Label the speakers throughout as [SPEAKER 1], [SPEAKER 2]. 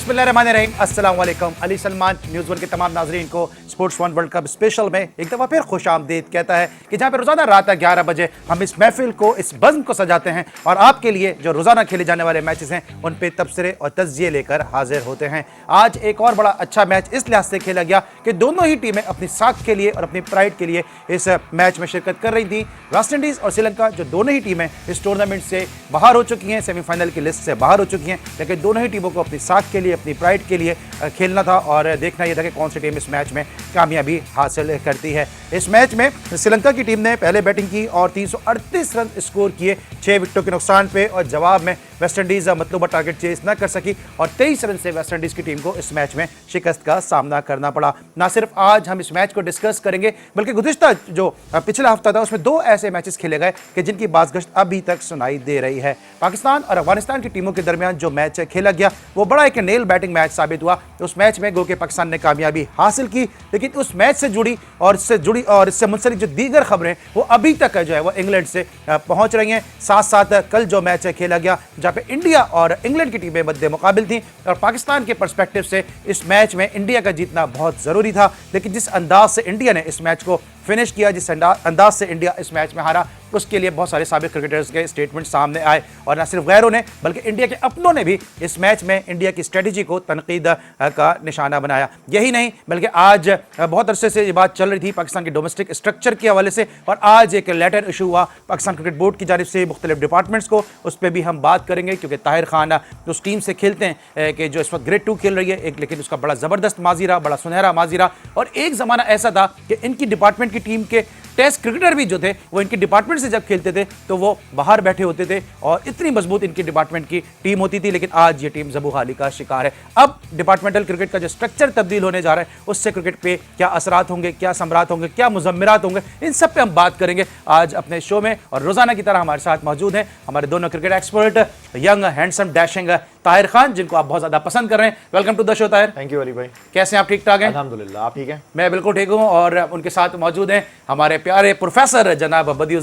[SPEAKER 1] बिस्मिल्लाहिर्रहमानिर्रहीम, अस्सलाम वालेकुम। अली सलमान न्यूज़ वन के तमाम नाजरीन को sports one world cup special में एक दफ़ा फिर खुश आमदीद कहता है कि जहाँ पे रोज़ाना रात 11 बजे हम इस महफिल को, इस बज़्म को सजाते हैं और आपके लिए जो रोज़ाना खेले जाने वाले मैचेस हैं उन पे तबसरे और तज्जिए लेकर हाजिर होते हैं। आज एक और बड़ा अच्छा मैच इस लिहाज से खेला गया कि दोनों ही टीमें अपनी साख के लिए और अपनी प्राइड के लिए इस मैच में शिरकत कर रही थी। वेस्ट इंडीज़ और श्रीलंका जो दोनों ही टीमें इस टूर्नामेंट से बाहर हो चुकी हैं, सेमीफाइनल की लिस्ट से बाहर हो चुकी हैं, लेकिन दोनों ही टीमों को अपनी साख के लिए, अपनी प्राइड के लिए खेलना था और देखना यह था कि कौन सी टीम इस मैच में कामयाबी हासिल करती है। इस मैच में श्रीलंका की टीम ने पहले बैटिंग की और 338 रन स्कोर किए 6 विकेटों के नुकसान पे, और जवाब में वेस्ट इंडीज़ मतलूबा टारगेट चेस न कर सकी और 23 रन से वेस्ट इंडीज़ की टीम को इस मैच में शिकस्त का सामना करना पड़ा। ना सिर्फ आज हम इस मैच को डिस्कस करेंगे बल्कि गुज़िश्ता जो पिछला हफ्ता था उसमें दो ऐसे मैचेस खेले गए कि जिनकी बाज़गश्त अभी तक सुनाई दे रही है। पाकिस्तान और अफगानिस्तान की टीमों के दरमियान जो मैच खेला गया वो बड़ा एक नेल बैटिंग मैच साबित हुआ। उस मैच में गो के पाकिस्तान ने कामयाबी हासिल की, लेकिन उस मैच से जुड़ी और इससे मुंसलिक जो दीगर खबरें वो अभी तक जो है वो इंग्लैंड से पहुंच रही हैं। साथ साथ कल जो मैच खेला गया जहां पे इंडिया और इंग्लैंड की टीमें मद्दे मुकाबिल थी और पाकिस्तान के पर्सपेक्टिव से इस मैच में इंडिया का जीतना बहुत ज़रूरी था, लेकिन जिस अंदाज से इंडिया ने इस मैच को फिनिश किया, जिस अंदाज से इंडिया इस मैच में हारा, उसके लिए बहुत सारे साबिक क्रिकेटर्स के स्टेटमेंट सामने आए और न सिर्फ गैरों ने बल्कि इंडिया के अपनों ने भी इस मैच में इंडिया की स्ट्रेटजी को तनकीद का निशाना बनाया। यही नहीं बल्कि आज बहुत अरसे से ये बात चल रही थी पाकिस्तान के डोमेस्टिक स्ट्रक्चर के हवाले से, और आज एक लेटर इशू हुआ पाकिस्तान क्रिकेट बोर्ड की जानिब से मुख्तलिफ डिपार्टमेंट्स को, उस पर भी हम बात करेंगे क्योंकि ताहिर खान उस टीम से खेलते हैं कि जो इस वक्त ग्रेड 2 खेल रही है एक, लेकिन उसका बड़ा ज़बरदस्त माजी रहा, बड़ा सुनहरा माजी रहा। और एक ज़माना ऐसा था कि इनकी डिपार्टमेंट की टीम के टेस्ट क्रिकेटर भी जो थे वो इनके डिपार्टमेंट से जब खेलते थे तो वो बाहर बैठे होते थे और इतनी मजबूत इनकी डिपार्टमेंट की टीम होती थी, लेकिन आज ये टीम ज़बूहाली का शिकार है। अब डिपार्टमेंटल क्रिकेट का जो स्ट्रक्चर तब्दील होने जा रहा है उससे क्रिकेट पे क्या असरात होंगे, क्या समरात होंगे, क्या मुजम्मरात होंगे, इन सब पे हम बात करेंगे आज अपने शो में। और रोजाना की तरह हमारे साथ मौजूद हैं हमारे दोनों cricket expert, young handsome dashing Tahir Khan, जिनको आप बहुत ज्यादा पसंद कर रहे हैं। Welcome to the show Tahir.
[SPEAKER 2] Thank you Ali भाई।
[SPEAKER 1] कैसे हैं आप? ठीक ठाक हैं?
[SPEAKER 2] अल्हम्दुलिल्लाह, आप ठीक हैं?
[SPEAKER 1] मैं बिल्कुल ठीक हूँ। और उनके साथ मौजूद हैं हमारे प्यारे प्रोफेसर जनाब बदी।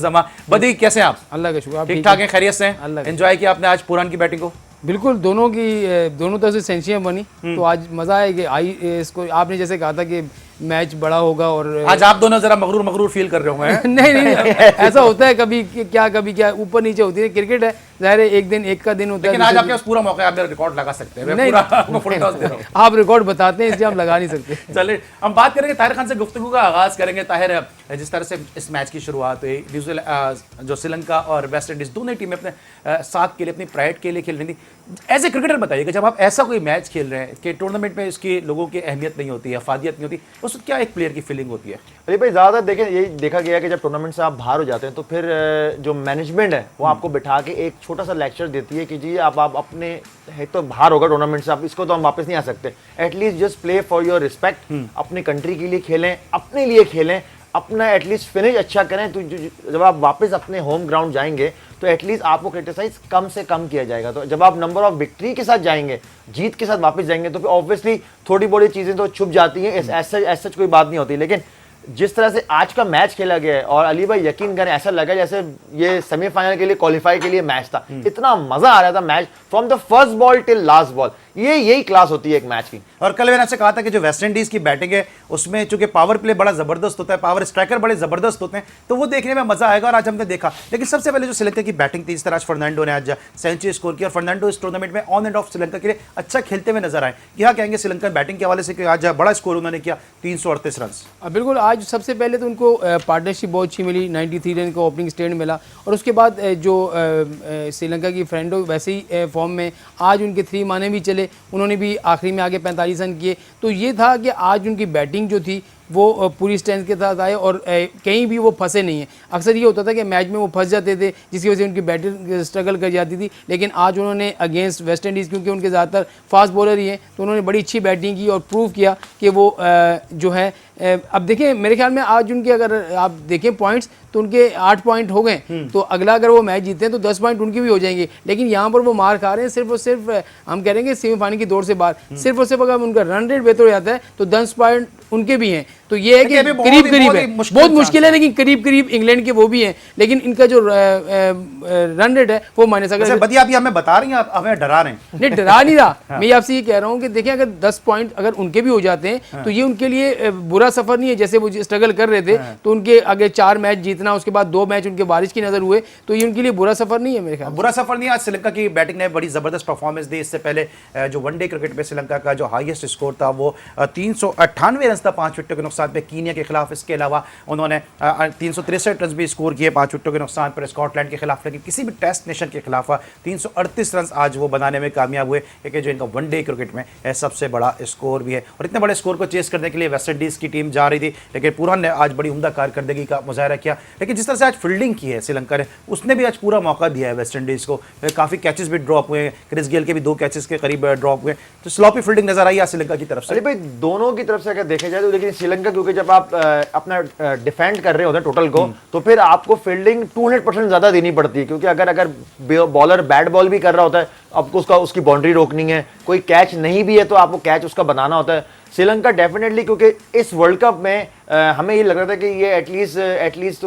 [SPEAKER 1] बदी कैसे हैं आप?
[SPEAKER 3] अल्लाह का शुक्र,
[SPEAKER 1] ठीक ठाक हैं, खैरियत से हैं? एंजॉय किया आपने आज पुरान की बैटिंग को?
[SPEAKER 3] बिल्कुल, दोनों तरफ से सेंचुरियां बनी तो आज मजा है कि इसको आपने जैसे कहा था कि मैच बड़ा होगा और
[SPEAKER 1] आज आप दोनों जरा मगरूर फील कर रहे होंगे।
[SPEAKER 3] नहीं ऐसा होता है, कभी क्या ऊपर नीचे होती है, क्रिकेट है, ज़ाहिर है एक दिन एक का दिन होता है।
[SPEAKER 1] लेकिन आज आपके पास पूरा मौका है, आप रिकॉर्ड लगा सकते हैं।
[SPEAKER 3] नहीं, आप रिकॉर्ड बताते हैं इसलिए हम लगा नहीं सकते।
[SPEAKER 1] चलिए हम बात करेंगे ताहिर खान से, गुफ्तगू का आगाज करेंगे। ताहिर, जिस तरह से इस मैच की शुरुआत हुई, जो श्रीलंका और वेस्ट इंडीज दोनों टीमें अपने साथ के लिए, अपनी प्राइड के लिए खेल रही थी, एज ए क्रिकेटर बताइए कि जब आप ऐसा कोई मैच खेल रहे हैं कि टूर्नामेंट में इसकी लोगों की अहमियत नहीं होती है, अफादियत नहीं होती, उस क्या एक प्लेयर की फीलिंग होती है?
[SPEAKER 2] अली भाई ज़्यादा देखें, यही देखा गया है कि जब टूर्नामेंट से आप बाहर हो जाते हैं तो फिर जो मैनेजमेंट है वो आपको बिठा के एक छोटा सा लेक्चर देती है कि जी आप अपने है तो बाहर होगा टूर्नामेंट से, आप इसको तो हम वापस नहीं आ सकते, at least just play for your respect, अपनी कंट्री के लिए खेलें, अपने लिए खेलें, अपना एटलीस्ट फिनिश अच्छा करें। तो जब आप वापस अपने होम ग्राउंड जाएंगे तो एटलीस्ट आपको क्रिटिसाइज कम से कम किया जाएगा। तो जब आप नंबर ऑफ विक्ट्री के साथ जाएंगे, जीत के साथ वापस जाएंगे, तो फिर ऑब्वियसली थोड़ी बड़ी चीज़ें तो छुप जाती हैं, ऐसा कोई बात नहीं होती। लेकिन जिस तरह से आज का मैच खेला गया है, और अली भाई यकीन करें ऐसा लगा जैसे ये सेमीफाइनल के लिए क्वालिफाई के लिए मैच था, इतना मजा आ रहा था match from the first ball till last ball. यही क्लास होती है एक मैच की।
[SPEAKER 1] और कल मैंने आपसे कहा था कि जो वेस्ट इंडीज की बैटिंग है उसमें चूंकि पावर प्ले बड़ा जबरदस्त होता है, पावर स्ट्राइकर बड़े जबरदस्त होते हैं, तो वो देखने में मजा आएगा, और आज हमने देखा। लेकिन सबसे पहले जो श्रीलंका की बैटिंग थी, इस तरह फर्नांडो ने आज सेंचुरी स्कोर किया और फर्नांडो इस टूर्नामेंट में ऑन एंड ऑफ श्रीलंका के लिए अच्छा खेलते हुए नजर आए। क्या कहेंगे श्रीलंका बैटिंग के हवाले से कि आज बड़ा स्कोर उन्होंने किया, 338 रन?
[SPEAKER 3] बिल्कुल, आज सबसे पहले तो उनको पार्टनरशिप बहुत अच्छी मिली, 93 रन का ओपनिंग स्टैंड मिला, और उसके बाद जो श्रीलंका की फ्रेंडो वैसे ही फॉर्म में आज उनके 3 माने भी चले, उन्होंने भी आखिरी में आगे 45 रन किए। तो ये था कि आज उनकी बैटिंग जो थी वो पूरी स्ट्रेंथ के साथ आए और कहीं भी वो फंसे नहीं हैं। अक्सर ये होता था कि मैच में वो फंस जाते थे जिसकी वजह से उनकी बैटिंग स्ट्रगल कर जाती थी, लेकिन आज उन्होंने अगेंस्ट वेस्ट इंडीज़, क्योंकि उनके ज़्यादातर फास्ट बॉलर ही हैं, तो उन्होंने बड़ी अच्छी बैटिंग की और प्रूव किया कि वो जो है अब देखें, मेरे ख्याल में आज उनके अगर आप देखें पॉइंट्स तो उनके 8 पॉइंट हो गए, तो अगला अगर वो मैच जीते हैं तो 10 पॉइंट उनके भी हो जाएंगे। लेकिन यहाँ पर वो मार खा रहे हैं सिर्फ और सिर्फ, हम कह रहे हैं सेमीफाइनल की दौड़ से बाहर, सिर्फ और सिर्फ अगर उनका रन रेट बेहतर हो जाता है तो 10 पॉइंट उनके भी हैं। तो ये है कि करीब करीब है, बहुत मुश्किल है, लेकिन करीब करीब इंग्लैंड के वो भी हैं, लेकिन इनका जो रन रेट है वो माइनस। अगर
[SPEAKER 1] बदिया अभी हमें बता रही हैं, आप हमें डरा रहे हैं।
[SPEAKER 3] नहीं, डरा नहीं रहा, मैं आपसे ये कह रहा हूँ कि देखिए अगर 10 पॉइंट अगर उनके भी हो जाते हैं तो ये उनके लिए बुरा सफर नहीं है। जैसे वो स्ट्रगल कर रहे थे तो उनके आगे 4 मैच जीतना, उसके बाद 2 मैच उनके बारिश की नजर हुए, तो ये उनके लिए बुरा सफर नहीं है मेरे ख्याल।
[SPEAKER 1] बुरा सफर नहीं है। आज श्रीलंका की बैटिंग ने बड़ी जबरदस्त परफॉर्मेंस दी। इससे पहले जो वनडे क्रिकेट में श्रीलंका का जो हाईएस्ट स्कोर था वो 398 रन था 5 विकेटों के नुकसान पे कीनिया के खिलाफ। इसके अलावा उन्होंने 363 रन भी स्कोर किए 5 विकेटों के नुकसान पर स्कॉटलैंड के खिलाफ, लेकिन किसी भी टेस्ट नेशन के खिलाफ 338 रन आज वो बनाने में कामयाब हुए, क्योंकि जो इनका वनडे क्रिकेट में सबसे बड़ा स्कोर भी है। और इतने बड़े स्कोर को चेस करने के लिए वेस्ट इंडीज की टीम जा रही थी, लेकिन पूरन ने आज बड़ी उम्दा कारकर्दगी का मुजाहरा किया। लेकिन जिस तरह से आज फील्डिंग की है श्रीलंका ने, उसने भी आज पूरा मौका दिया है वेस्ट इंडीज को। काफी कैचेस भी ड्रॉप हुए, क्रिस गेल के भी 2 कैचेस के करीब ड्रॉप हुए, तो स्लॉपी फील्डिंग नजर आई है श्रीलंका की तरफ से।
[SPEAKER 2] अरे भाई दोनों की तरफ से अगर देखा जाए तो, लेकिन श्रीलंका क्योंकि जब आप अपना डिफेंड कर रहे होते हैं टोटल को, तो फिर आपको फील्डिंग 200% ज्यादा देनी पड़ती है, क्योंकि अगर बॉलर बैट बॉल भी कर रहा होता है, आपको उसकी बाउंड्री रोकनी है, कोई कैच नहीं भी है तो आपको कैच उसका बनाना होता है। श्रीलंका डेफिनेटली, क्योंकि इस वर्ल्ड कप में हमें ये लग रहा था कि ये एटलीस्ट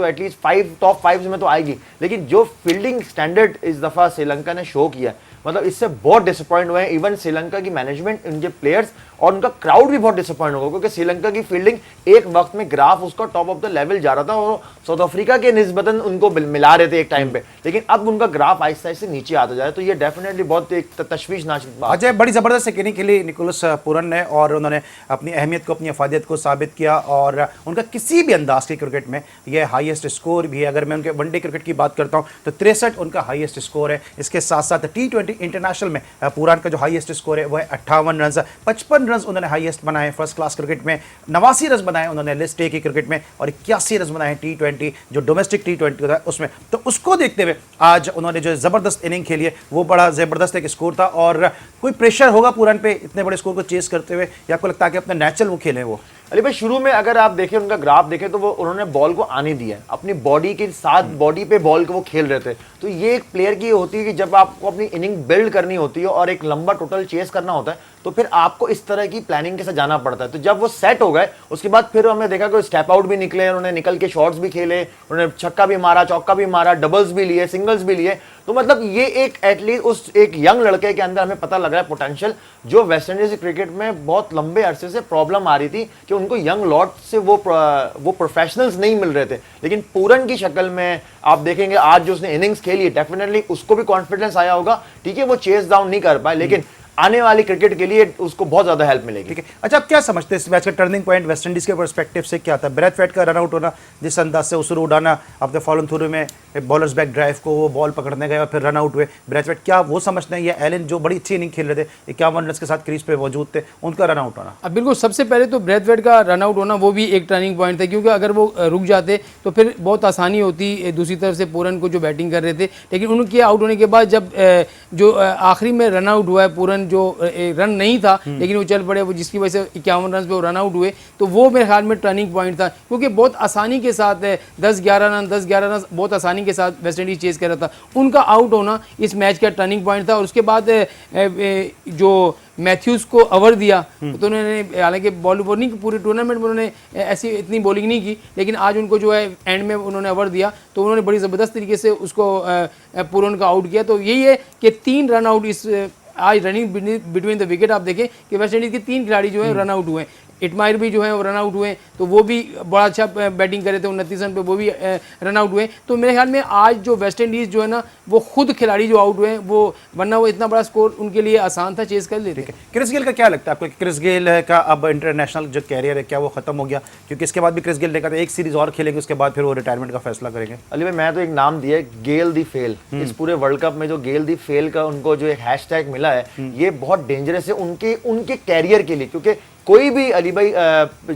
[SPEAKER 2] टॉप 5 में तो आएगी, लेकिन जो फील्डिंग स्टैंडर्ड इस दफा श्रीलंका ने शो किया, मतलब इससे बहुत डिसअपॉइंट हुए हैं। इवन श्रीलंका की मैनेजमेंट, उनके प्लेयर्स और उनका क्राउड भी बहुत डिसअपॉइंट होगा, क्योंकि श्रीलंका की फील्डिंग एक वक्त में ग्राफ उसका टॉप ऑफ द लेवल जा रहा था और साउथ अफ्रीका के निस्बतन उनको मिला रहे थे एक टाइम पे, लेकिन अब उनका ग्राफ आहिस्ता आहिस्ता नीचे आता जाए, तो ये डेफिनेटली बहुत एक तशवीशनाक बात।
[SPEAKER 1] अजय, बड़ी जबरदस्त सेकेंडिंग खेली निकोलस पूरन ने, और उन्होंने अपनी अहमियत को, अपनी अफादियत को साबित किया, और उनका किसी भी अंदाज के क्रिकेट में यह हाईएस्ट स्कोर भी है। अगर मैं उनके वनडे क्रिकेट की बात करता हूँ तो 63 उनका हाईएस्ट स्कोर है। इसके साथ साथ T20 इंटरनेशनल में पूरन का जो हाईएस्ट स्कोर है वो है 58 रन। 55 रन उन्होंने हाईएस्ट बनाए फर्स्ट क्लास क्रिकेट में, 89 रन बनाए उन्होंने लिस्ट ए की क्रिकेट में, और 81 रन बनाए T20 जो डोमेस्टिक T20 होता है उसमें। तो उसको देखते हुए आज उन्होंने जो जबरदस्त इनिंग खेली है वो बड़ा जबरदस्त एक स्कोर था। और कोई प्रेशर होगा पूरन पे इतने बड़े स्कोर को चेस करते हुए, या आपको लगता है कि अपने नेचुरल वो खेले वो?
[SPEAKER 2] अली भाई शुरू में अगर आप देखें उनका ग्राफ देखें तो वो उन्होंने बॉल को आने दिया, अपनी बॉडी के साथ बॉडी पे बॉल को वो खेल रहे थे। तो ये एक प्लेयर की होती है कि जब आपको अपनी इनिंग बिल्ड करनी होती है और एक लंबा टोटल चेस करना होता है, तो फिर आपको इस तरह की प्लानिंग के साथ जाना पड़ता है। तो जब वो सेट हो गए उसके बाद फिर हमने देखा कि स्टेप आउट भी निकले, उन्होंने निकल के शॉट्स भी खेले, उन्होंने छक्का भी मारा, चौका भी मारा, डबल्स भी लिए, सिंगल्स भी लिए। तो मतलब ये एक एटलीस्ट उस एक यंग लड़के के अंदर हमें पता लग रहा है पोटेंशियल, जो वेस्ट इंडीज क्रिकेट में बहुत लंबे अरसे से प्रॉब्लम आ रही थी कि उनको यंग लॉट से वो प्रोफेशनल्स नहीं मिल रहे थे। लेकिन पूरन की शक्ल में आप देखेंगे आज जो उसने इनिंग्स खेली, डेफिनेटली उसको भी कॉन्फिडेंस आया होगा। ठीक है, वो चेस डाउन नहीं कर पाए, लेकिन आने वाली क्रिकेट के लिए उसको बहुत ज्यादा हेल्प मिलेगी।
[SPEAKER 1] ठीक है, अच्छा, आप क्या समझते हैं इस मैच का टर्निंग पॉइंट वेस्ट इंडीज के पर्सपेक्टिव से क्या था? ब्रैथवेट का रन आउट होना, जिस अंदाज से उसको उड़ाना, अपने फॉलन थ्रू में बॉलर्स बैक ड्राइव को वो बॉल पकड़ने गए और फिर रन आउट हुए। ब्रैथवेट क्या वो समझते हैं, या एलन जो बड़ी अच्छी इनिंग खेल रहे थे, 51 रन के साथ क्रीज पे मौजूद थे, उनका रन आउट होना?
[SPEAKER 3] अब बिल्कुल सबसे पहले तो ब्रैथवेट का रन आउट होना वो भी एक टर्निंग पॉइंट था, क्योंकि अगर वो रुक जाते तो फिर बहुत आसानी होती दूसरी तरफ से पूरन को जो बैटिंग कर रहे थे। लेकिन उनके आउट होने के बाद जब जो आखिरी में रन आउट हुआ है पूरन, जो रन नहीं था लेकिन वो चल पड़े, वो जिसकी वजह से 51 रन पे वो रन आउट हुए, तो वो मेरे ख्याल में टर्निंग पॉइंट था, क्योंकि बहुत आसानी के साथ 10-11 रन बहुत आसानी के साथ वेस्ट इंडीज चेस कर रहा था। उनका आउट होना इस मैच का टर्निंग पॉइंट था। और उसके बाद जो मैथ्यूज को ओवर दिया, तो उन्होंने हालांकि बॉलिंग पूरे टूर्नामेंट में उन्होंने ऐसी इतनी बॉलिंग नहीं की, लेकिन आज उनको जो है एंड में उन्होंने ओवर दिया, तो उन्होंने बड़ी ज़बरदस्त तरीके से उसको पूरन का आउट किया। तो यही है कि 3 रन आउट इस आज रनिंग बिटवीन द विकेट आप देखें कि वेस्ट इंडीज़ के 3 खिलाड़ी जो है रन आउट हुए। इटमायर भी जो है वो रन आउट हुए, तो वो भी बड़ा अच्छा बैटिंग करे थे 29 रन पे, वो भी रन आउट हुए। तो मेरे ख्याल में आज जो वेस्ट इंडीज़ जो है ना, वो खुद खिलाड़ी जो आउट हुए, वो वरना वो इतना बड़ा स्कोर उनके लिए आसान था चेस कर लेते।
[SPEAKER 1] क्रिस गेल का क्या लगता है आपको? क्रिस गेल का अब इंटरनेशनल जो कैरियर है क्या वो खत्म हो गया? क्योंकि इसके बाद भी क्रिस गेल ने कहा था एक सीरीज और खेलेंगे, उसके बाद फिर वो रिटायरमेंट का फैसला करेंगे।
[SPEAKER 2] अली भाई मैं तो एक नाम दिया गेल दी फेल। इस पूरे वर्ल्ड कप में जो गेल दी फेल का उनको जो एक हैशटैग मिला है, ये बहुत डेंजरस है उनके कैरियर के लिए, क्योंकि कोई भी अली भाई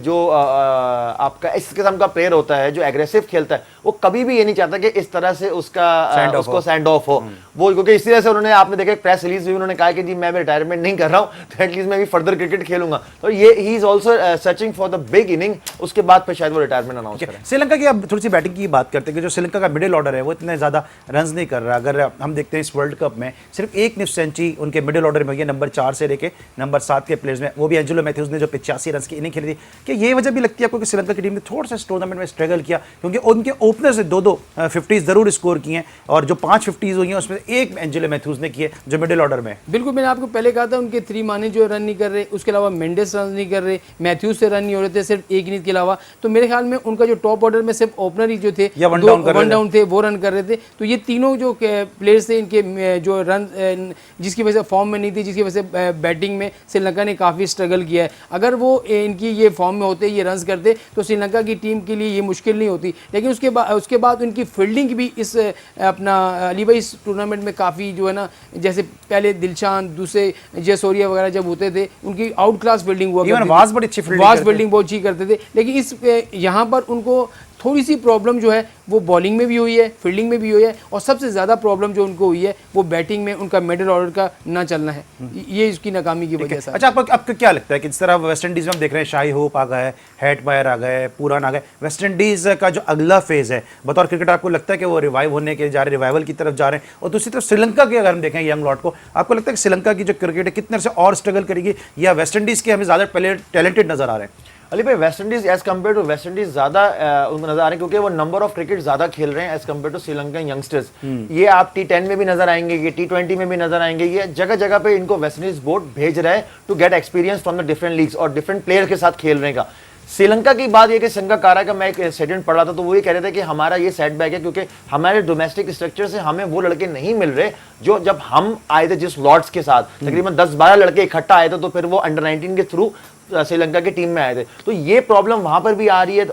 [SPEAKER 2] जो आपका इस किस्म का प्लेयर होता है जो एग्रेसिव खेलता है, वो कभी भी ये नहीं चाहता कि इस तरह से उसको सेंड ऑफ हो। वो क्योंकि इसी तरह से उन्होंने, आपने देखा प्रेस रिलीज में उन्होंने कहा कि जी मैं रिटायरमेंट नहीं कर रहा हूं, तो एटलीस्ट मैं भी फर्दर क्रिकेट खेलूंगा। तो ये he is also searching for the big inning, उसके बाद फिर शायद वो रिटायरमेंट अनाउंस करें।
[SPEAKER 1] श्रीलंका की अब थोड़ी सी बैटिंग की बात करते हैं कि जो श्रीलंका का मिडिल ऑर्डर है वो इतने ज्यादा रन नहीं कर रहा। अगर हम देखते हैं इस वर्ल्ड कप में सिर्फ एक निफ्ट सेंचुरी उनके मिडिल ऑर्डर में हुई है, नंबर 4 से लेके नंबर 7 के प्लेयर्स में, वो भी एंजेलो मैथ्यूज ने जो 85 रन की इनिंग खेली थी। कि ये वजह भी लगती है आपको कि श्रीलंका की टीम ने थोड़ा सा इस टूर्नामेंट में स्ट्रगल किया, क्योंकि उनके ओपनर से 2-2 50 जरूर स्कोर किए हैं, और जो 5 50 हुई हैं उसमें एक एंजेलो मैथ्यूज ने किए जो मिडिल ऑर्डर में।
[SPEAKER 3] बिल्कुल, मैंने आपको पहले कहा था उनके 3 माने जो रन नहीं कर रहे, उसके अलावा मेंडेस रन नहीं कर रहे, मैथ्यूज से रन नहीं हो रहे थे सिर्फ एक इनिंग के अलावा। तो मेरे ख्याल में उनका जो टॉप ऑर्डर में सिर्फ ओपनर ही जो थे
[SPEAKER 1] वन
[SPEAKER 3] डाउन थे वो रन कर रहे थे। तो ये तीनों जो प्लेयर्स थे इनके जो रन, जिसकी वजह से फॉर्म में नहीं थी, जिसकी वजह से बैटिंग में श्रीलंका ने काफ़ी स्ट्रगल किया है। अगर वो इनकी ये फॉर्म में होते, ये रन्स करते, तो श्रीलंका की टीम के लिए ये मुश्किल नहीं होती। लेकिन उसके बाद उनकी फील्डिंग भी इस अपना अली भाई इस टूर्नामेंट में काफ़ी जो है ना, जैसे पहले दिलशान, दूसरे जयसूर्या वगैरह जब होते थे उनकी आउट क्लास फील्डिंग हुआ,
[SPEAKER 1] वाज बड़ी अच्छी
[SPEAKER 3] फील्डिंग बहुत अच्छी करते थे। लेकिन इस यहाँ पर उनको थोड़ी सी प्रॉब्लम जो है वो बॉलिंग में भी हुई है, फील्डिंग में भी हुई है, और सबसे ज़्यादा प्रॉब्लम जो उनको हुई है वो बैटिंग में उनका मिडिल ऑर्डर का ना चलना है। ये इसकी नाकामी की वजह से।
[SPEAKER 1] अच्छा, आपको क्या लगता है कि जिस तरह वेस्ट इंडीज़ में हम देख रहे हैं, शाही होप आ गए, हेटमायर आ गए, पुरान आ गए, वेस्ट इंडीज़ का जो अगला फेज़ है बतौर क्रिकेट, आपको लगता है कि वो रिवाइव होने के जा रहे, रिवाइवल की तरफ जा रहे हैं? और दूसरी तरफ श्रीलंका की अगर हम देखें यंग लॉट को, आपको लगता है कि श्रीलंका की जो क्रिकेट है कितने से और स्ट्रगल करेगी, या वेस्ट इंडीज़ के हमें ज़्यादा टैलेंटेड नजर आ रहे हैं?
[SPEAKER 2] अली भाई, West Indies as compare to West Indies ज्यादा उनको नजर आ रहे हैं, क्योंकि वो नंबर ऑफ क्रिकेट ज्यादा खेल रहे हैं as compare to Sri Lanka youngsters. ये आप T10 में भी नजर आएंगे, ये T20 में भी नजर आएंगे, ये जगह जगह पे इनको वेस्ट इंडीज बोर्ड भेज रहा है to get experience from the different leagues और डिफरेंट प्लेयर के साथ खेलने का। श्रीलंका की बात यह कि संगाकारा का मैं एक स्टेटमेंट पढ़ रहा था, तो वो ये कह रहे थे कि हमारा ये सेटबैक है क्योंकि हमारे डोमेस्टिक स्ट्रक्चर से हमें वो लड़के नहीं मिल रहे जो जब हम आए थे जिस लॉर्ड्स के साथ तकरीबन 10-12 लड़के इकट्ठा आए थे, तो फिर वो अंडर 19 के थ्रू श्रीलंका की टीम में आए थे। तो ये प्रॉब्लम वहां पर भी आ रही है।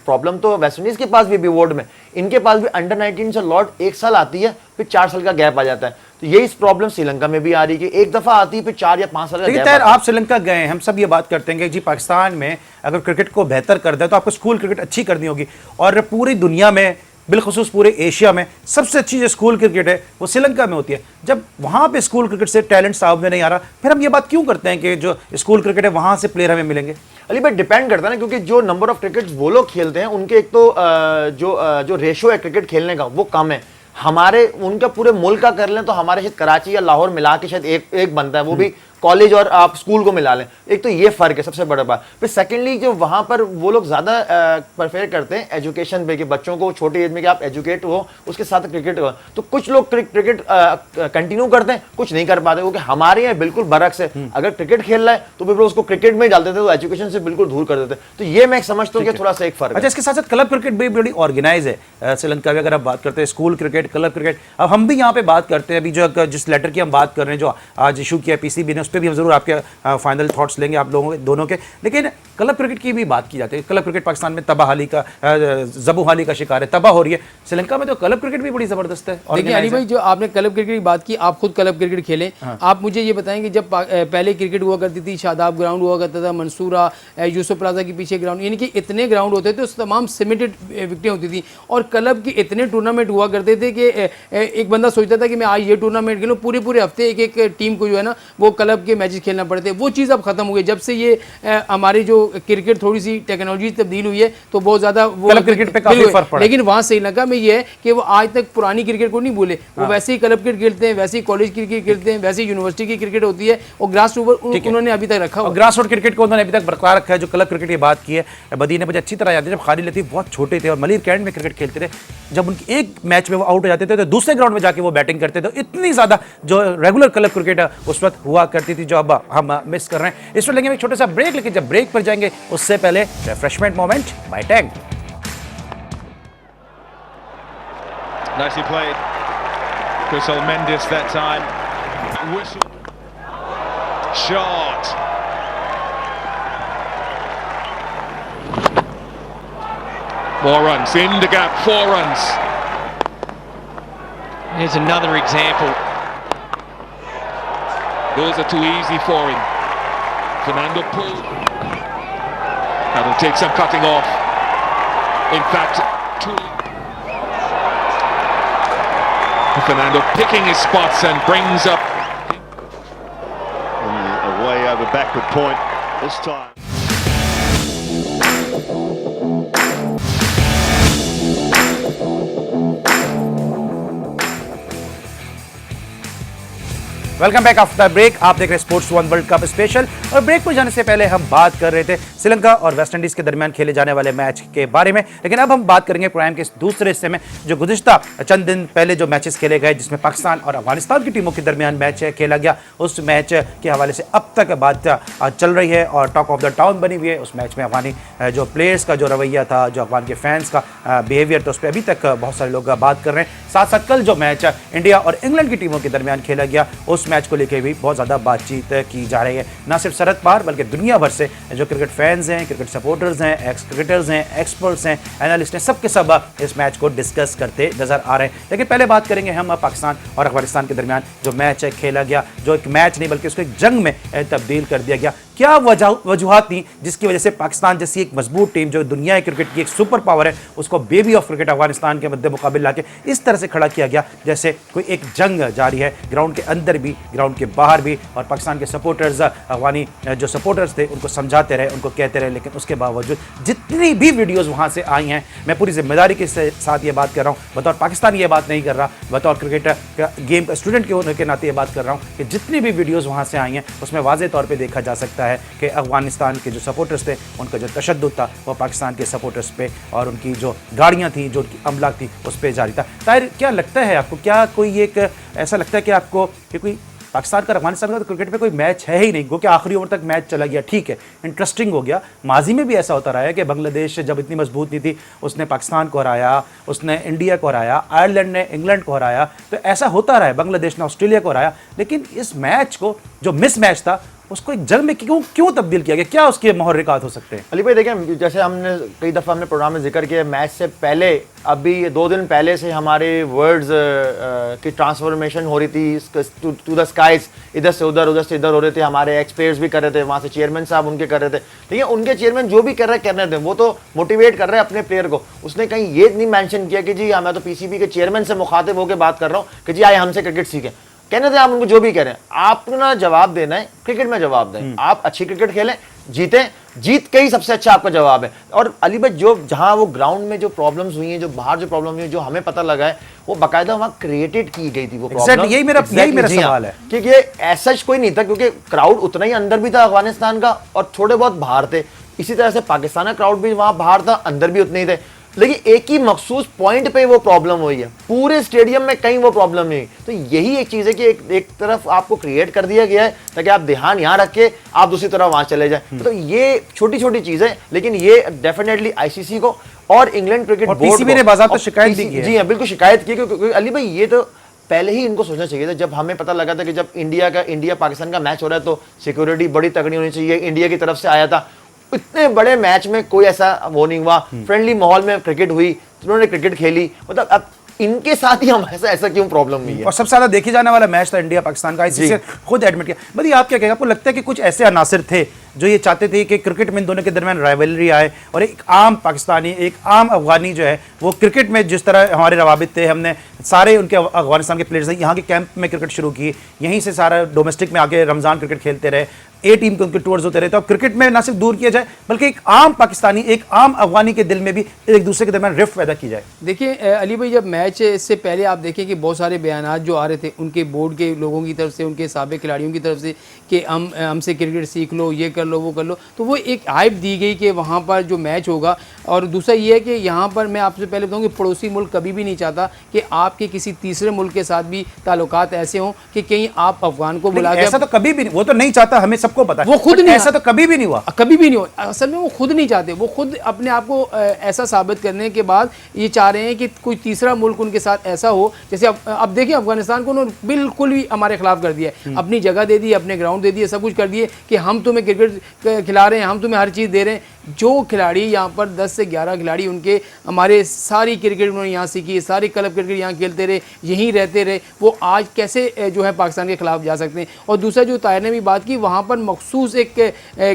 [SPEAKER 2] प्रॉब्लम तो वेस्ट इंडीज के पास भी बोर्ड में, इनके पास भी अंडर 19 से लॉर्ड 1 साल आती है, फिर 4 साल का गैप आ जाता है। तो ये इस प्रॉब्लम श्रीलंका में भी आ रही है कि एक दफा आती है फिर 4 या 5 साल का गैप।
[SPEAKER 1] आप श्रीलंका गए, हम सब ये बात करते हैं कि जी पाकिस्तान में अगर क्रिकेट को बेहतर कर दे तो आपको स्कूल क्रिकेट अच्छी करनी होगी, और पूरी दुनिया में बिलखुसूस पूरे एशिया में सबसे अच्छी जो स्कूल क्रिकेट है वो श्रीलंका में होती है। जब वहां पे स्कूल क्रिकेट से टैलेंट सामने नहीं आ रहा, फिर हम ये बात क्यों करते हैं कि जो स्कूल क्रिकेट है वहां से प्लेयर हमें मिलेंगे?
[SPEAKER 2] अली भाई, डिपेंड करता है ना, क्योंकि जो नंबर ऑफ क्रिकेट वो लोग खेलते हैं उनके एक तो जो रेशो है क्रिकेट खेलने का वो कम है। हमारे उनका पूरे मुल्क का कर लें तो हमारे शायद कराची या लाहौर मिला के शायद एक बनता है, वो भी कॉलेज और आप स्कूल को मिला लें। एक तो ये फर्क है सबसे बड़ा बात। फिर सेकेंडली जो वहां पर वो लोग ज्यादा प्रेफर करते हैं एजुकेशन पे, कि बच्चों को छोटी एज में कि आप एजुकेट हो, उसके साथ क्रिकेट हो। तो कुछ लोग क्रिकेट कंटिन्यू करते हैं, कुछ नहीं कर पाते, क्योंकि हमारे यहाँ बिल्कुल बरक्स है। अगर क्रिकेट खेल रहा है तो फिर उसको क्रिकेट में डाल देते, तो एजुकेशन से बिल्कुल दूर कर देते। तो ये मैं समझता हूँ कि थोड़ा सा एक फर्क।
[SPEAKER 1] अच्छा, इसके साथ साथ क्लब क्रिकेट भी बड़ी ऑर्गेनाइज है श्रीलंका में। अगर आप बात करते हैं स्कूल क्रिकेट, क्लब क्रिकेट, अब हम भी यहाँ पे बात करते हैं, अभी जो जिस लेटर की हम बात कर रहे हैं जो आज इशू किया पीसीबी ने, उस पर भी हम जरूर आपके फाइनल थॉट्स लेंगे आप लोगों के दोनों के। लेकिन क्लब क्रिकेट की भी बात की जाती है। क्लब क्रिकेट पाकिस्तान में तबाहाली का जबूहाली का शिकार है, तबाह हो रही है। श्रीलंका में तो क्लब क्रिकेट भी बड़ी जबरदस्त है।
[SPEAKER 3] देखिए अली भाई, जो आपने क्लब क्रिकेट की बात की, आप खुद क्लब क्रिकेट खेलें। आप मुझे ये बताएंगे, जब पहले क्रिकेट हुआ करती थी, शादाब ग्राउंड हुआ करता था, मंसूरा, यूसुफ प्लाजा के पीछे ग्राउंड, यानी कि इतने ग्राउंड होते थे, उस तमाम सिमेंटेड विकेटें होती थी, और क्लब के इतने टूर्नामेंट हुआ करते थे कि एक बंदा सोचता था कि मैं आज ये टूर्नामेंट खेलूँ, पूरे हफ्ते एक टीम को जो है ना वो क्लब के मैचेस खेलना पड़ते। वो चीज़ अब खत्म हो गई। जब से ये हमारी जो क्रिकेट थोड़ी सी टेक्नोलॉजी तब्दील हुई है, तो बहुत ज़्यादा वो
[SPEAKER 1] क्लब क्रिकेट पे काफी फर्क पड़ा।
[SPEAKER 3] लेकिन वहाँ श्रीलंका में ये है कि वो आज तक पुरानी क्रिकेट को नहीं भूले। वो वैसे ही क्लब क्रिकेट खेलते हैं, वैसे ही कॉलेज क्रिकेट खेलते हैं, वैसे ही यूनिवर्सिटी की क्रिकेट होती है, और ग्रास रूट उन्होंने अभी तक रखा।
[SPEAKER 1] ग्रास रूट क्रिकेट को उन्होंने अभी तक बरकरार रखा है। जो क्लब क्रिकेट की बात की है, बदी ने मुझे अच्छी तरह याद है, जब खालिद लतीफ बहुत छोटे थे और मलिर कैंट में क्रिकेट खेलते थे, जब उनकी एक मैच में वो आउट हो जाते थे तो दूसरे ग्राउंड में जाके वो बैटिंग करते थे। इतनी ज्यादा जो रेगुलर क्लब क्रिकेट उस वक्त हुआ करती थी, जो अब हम मिस कर रहे हैं। इस वक्त लेंगे एक छोटा सा ब्रेक, लेकिन जब ब्रेक पर जाएंगे उससे पहले refreshment moment bye Tang.
[SPEAKER 4] Nicely played. Crystal Mendes that time. Whistle. Shot. More runs. In the gap. 4 runs.
[SPEAKER 5] Here's another example.
[SPEAKER 4] Those are too easy for him. Fernando pulled. That'll take some cutting off. In fact, Fernando picking his spots and brings up
[SPEAKER 5] away over backward point this time.
[SPEAKER 1] Welcome back after break. आप देख रहे हैं sports one world cup special. और break पर जाने से पहले हम बात कर रहे थे श्रीलंका और वेस्ट इंडीज के दरमियान खेले जाने वाले मैच के बारे में, लेकिन अब हम बात करेंगे प्रोग्राम के इस दूसरे हिस्से में जो गुज़िश्ता चंद दिन पहले जो मैचेस खेले गए, जिसमें पाकिस्तान और अफगानिस्तान की टीमों के दरमियान मैच खेला गया। उस मैच के हवाले से अब तक बात चल रही है और टॉक ऑफ द टाउन बनी हुई है। उस मैच में अफगानी जो प्लेयर्स का जो रवैया था, जो अफगान के फैंस का बिहेवियर था, उस पर अभी तक बहुत सारे लोग बात कर रहे हैं। साथ साथ कल जो मैच इंडिया और इंग्लैंड की टीमों के दरमियान खेला गया, उस मैच को लेकर भी बहुत ज़्यादा बातचीत की जा रही है। ना सिर्फ सरहद पार बल्कि दुनिया भर से जो क्रिकेट फैंस हैं, क्रिकेट सपोर्टर्स हैं, एक्स क्रिकेटर्स हैं, एक्सपर्ट्स हैं, एनालिस्ट हैं, सबके सब इस मैच को डिस्कस करते नजर आ रहे हैं। लेकिन पहले बात करेंगे हम पाकिस्तान और अफगानिस्तान के दरमियान जो मैच खेला गया, जो एक मैच नहीं बल्कि उसको एक जंग में तब्दील कर दिया गया। क्या वजूहात थी जिसकी वजह से पाकिस्तान जैसी एक मजबूत टीम जो दुनिया क्रिकेट की एक सुपर पावर है, उसको बेबी ऑफ क्रिकेट अफगानिस्तान के मद्दे मुकाबिल लाके इस तरह से खड़ा किया गया जैसे कोई एक जंग जारी है, ग्राउंड के अंदर भी, ग्राउंड के बाहर भी। और पाकिस्तान के सपोर्टर्स, अफगानी जो सपोर्टर्स थे, उनको समझाते रहे, उनको कहते रहे, लेकिन उसके बावजूद जितनी भी वीडियोज़ वहाँ से आई हैं, मैं पूरी जिम्मेदारी के साथ ये बात कर रहा हूँ, बतौर पाकिस्तानी ये बात नहीं कर रहा, बतौर क्रिकेट गेम स्टूडेंट के होने के नाते ये बात कर रहा हूँ कि जितनी भी वीडियोज़ वहाँ से आई हैं उसमें वाज़ेह तौर पर देखा जा सकता है कि अफगानिस्तान के जो सपोर्टर्स थे, उनका जो तशद्दुद था वो पाकिस्तान के सपोर्टर्स पे और उनकी जो गाड़ियाँ थी, जो उनकी अमलाक थी, उस पर जारी था। ताहिर, क्या लगता है आपको, क्या कोई एक ऐसा लगता है कि आपको कि कोई पाकिस्तान का अफगानिस्तान का तो क्रिकेट पे कोई मैच है ही नहीं, क्योंकि आखिरी ओवर तक मैच चला गया, ठीक है, इंटरेस्टिंग हो गया। माजी में भी ऐसा होता रहा है कि बांग्लादेश जब इतनी मजबूत नहीं थी, उसने पाकिस्तान को हराया, उसने इंडिया को हराया, आयरलैंड ने इंग्लैंड को हराया, तो ऐसा होता रहा है, बांग्लादेश ने ऑस्ट्रेलिया को हराया। लेकिन इस मैच को जो मिस मैच था उसको एक जंग में क्यों तब्दील किया गया? क्या उसके मुहर्रिकात हो सकते हैं?
[SPEAKER 2] अली भाई देखें, जैसे हमने कई दफ़ा हमने प्रोग्राम में जिक्र किया, मैच से पहले अभी 2 दिन पहले से हमारे वर्ड्स की ट्रांसफॉर्मेशन हो रही थी टू द स्काइज, इधर से इधर हो रहे थे। हमारे एक्सपर्ट्स भी कर रहे थे, वहाँ से चेयरमैन साहब उनके कर रहे थे, ठीक है, उनके चेयरमैन जो भी कर रहे करने थे, वो तो मोटिवेट कर रहे हैं अपने प्लेयर को। उसने कहीं ये नहीं मेंशन किया कि जी मैं तो पीसीबी के चेयरमैन से मुखातिब होकर बात कर रहा हूँ कि जी आए हमसे क्रिकेट सीखें। कहने थे आप उनको जो भी कह रहे हैं, आपको ना जवाब देना है, क्रिकेट में जवाब दें। आप अच्छी क्रिकेट खेलें, जीतें, जीत के ही सबसे अच्छा आपका जवाब है। और अली भाई, जो जहां वो ग्राउंड में जो प्रॉब्लम्स हुई हैं, जो बाहर जो प्रॉब्लम हुई है, जो हमें पता लगा है, वो बाकायदा वहां क्रिएटेड की गई थी वो प्रॉब्लम।
[SPEAKER 1] यही मेरा सवाल है,
[SPEAKER 2] क्योंकि ये ऐसा कोई नहीं था, क्योंकि क्राउड उतना ही अंदर भी था अफगानिस्तान का और थोड़े बहुत बाहर थे। इसी तरह से पाकिस्तान का क्राउड भी वहां बाहर था, अंदर भी उतने ही थे, लेकिन एक ही मखसूस पॉइंट पे वो प्रॉब्लम हुई है। पूरे स्टेडियम में कहीं वो प्रॉब्लम नहीं। तो यही एक चीज़ है कि एक तरफ आपको क्रिएट कर दिया गया है ताकि आप ध्यान यहाँ रख के आप दूसरी तरफ वहाँ चले जाए। तो ये छोटी छोटी चीज़ें, लेकिन ये डेफिनेटली आईसीसी को और इंग्लैंड क्रिकेट बोर्ड
[SPEAKER 1] पीसीबी ने बाज़ाब्ता शिकायत दी है।
[SPEAKER 2] जी हाँ, बिल्कुल शिकायत की, क्योंकि अली भाई ये तो पहले ही इनको सोचना चाहिए था। जब हमें पता लगा था कि जब इंडिया पाकिस्तान का मैच हो रहा है तो सिक्योरिटी बड़ी तगड़ी होनी चाहिए, इंडिया की तरफ से आया था। इतने बड़े मैच में कोई ऐसा वो नहीं हुआ, फ्रेंडली माहौल में क्रिकेट हुई, उन्होंने क्रिकेट खेली। मतलब अब इनके साथ ही हम ऐसा क्यों प्रॉब्लम हुई है?
[SPEAKER 1] और सबसे ज्यादा देखे जाने वाला मैच था इंडिया पाकिस्तान का, आईसीसी खुद एडमिट किया। भाई आप क्या कहेंगे, आपको लगता है कि कुछ ऐसे अनासिर थे जो ये चाहते थे कि क्रिकेट में इन दोनों के दरमियान राइवलरी आए और एक आम पाकिस्तानी, एक आम अफगानी जो है वो क्रिकेट में जिस तरह हमारे रवाबित थे, हमने सारे उनके अफगानिस्तान के प्लेयर्स यहाँ के कैंप में क्रिकेट शुरू की, यहीं से सारा डोमेस्टिक में आके रमजान क्रिकेट खेलते रहे, ए टीम के उनके टूर्स होते रहे। तो अब क्रिकेट में ना सिर्फ दूर किया जाए बल्कि एक आम पाकिस्तानी, एक आम अफगानी के दिल में भी एक दूसरे के दरमियान रिफ्ट पैदा की जाए।
[SPEAKER 3] देखिए अली भाई, जब मैच इससे पहले आप देखें कि बहुत सारे बयानात जो आ रहे थे उनके बोर्ड के लोगों की तरफ से, उनके साबिक खिलाड़ियों की तरफ से कि हमसे क्रिकेट सीख लो, ये कर लो, वो कर लो, तो वो एक हाइप दी गई कि वहाँ पर जो मैच होगा। और दूसरा ये है कि यहाँ पर मैं आपसे पहले बताऊँ कि पड़ोसी मुल्क कभी भी नहीं चाहता कि आपके किसी तीसरे मुल्क के साथ भी ताल्लुकात ऐसे हों कि कहीं आप अफगान को बुला के,
[SPEAKER 1] ऐसा तो कभी भी नहीं, वो तो नहीं चाहता, हमें सबको पता है,
[SPEAKER 3] वो खुद नहीं,
[SPEAKER 1] ऐसा तो कभी भी नहीं हुआ,
[SPEAKER 3] कभी भी नहीं हुआ। असल में वो खुद नहीं चाहते, वो खुद अपने आप को ऐसा साबित करने के बाद ये चाह रहे हैं कि कोई तीसरा मुल्क उनके साथ ऐसा हो। जैसे अब देखिए अफगानिस्तान को उन्होंने बिल्कुल भी हमारे खिलाफ कर दिया है, अपनी जगह दे दी, अपने ग्राउंड दे दिए, सब कुछ कर दिए कि हम तुम्हें क्रिकेट खिला रहे हैं, हम तुम्हें हर चीज़ दे रहे हैं। जो खिलाड़ी यहाँ पर 10 से 11 खिलाड़ी उनके हमारे सारी क्रिकेट उन्होंने यहाँ सीखी, सारी क्लब क्रिकेट यहाँ खेलते रहे, यहीं रहते रहे, वो आज कैसे जो है पाकिस्तान के खिलाफ जा सकते हैं। और दूसरा जो ताहिर ने भी बात की, वहाँ पर मखसूस एक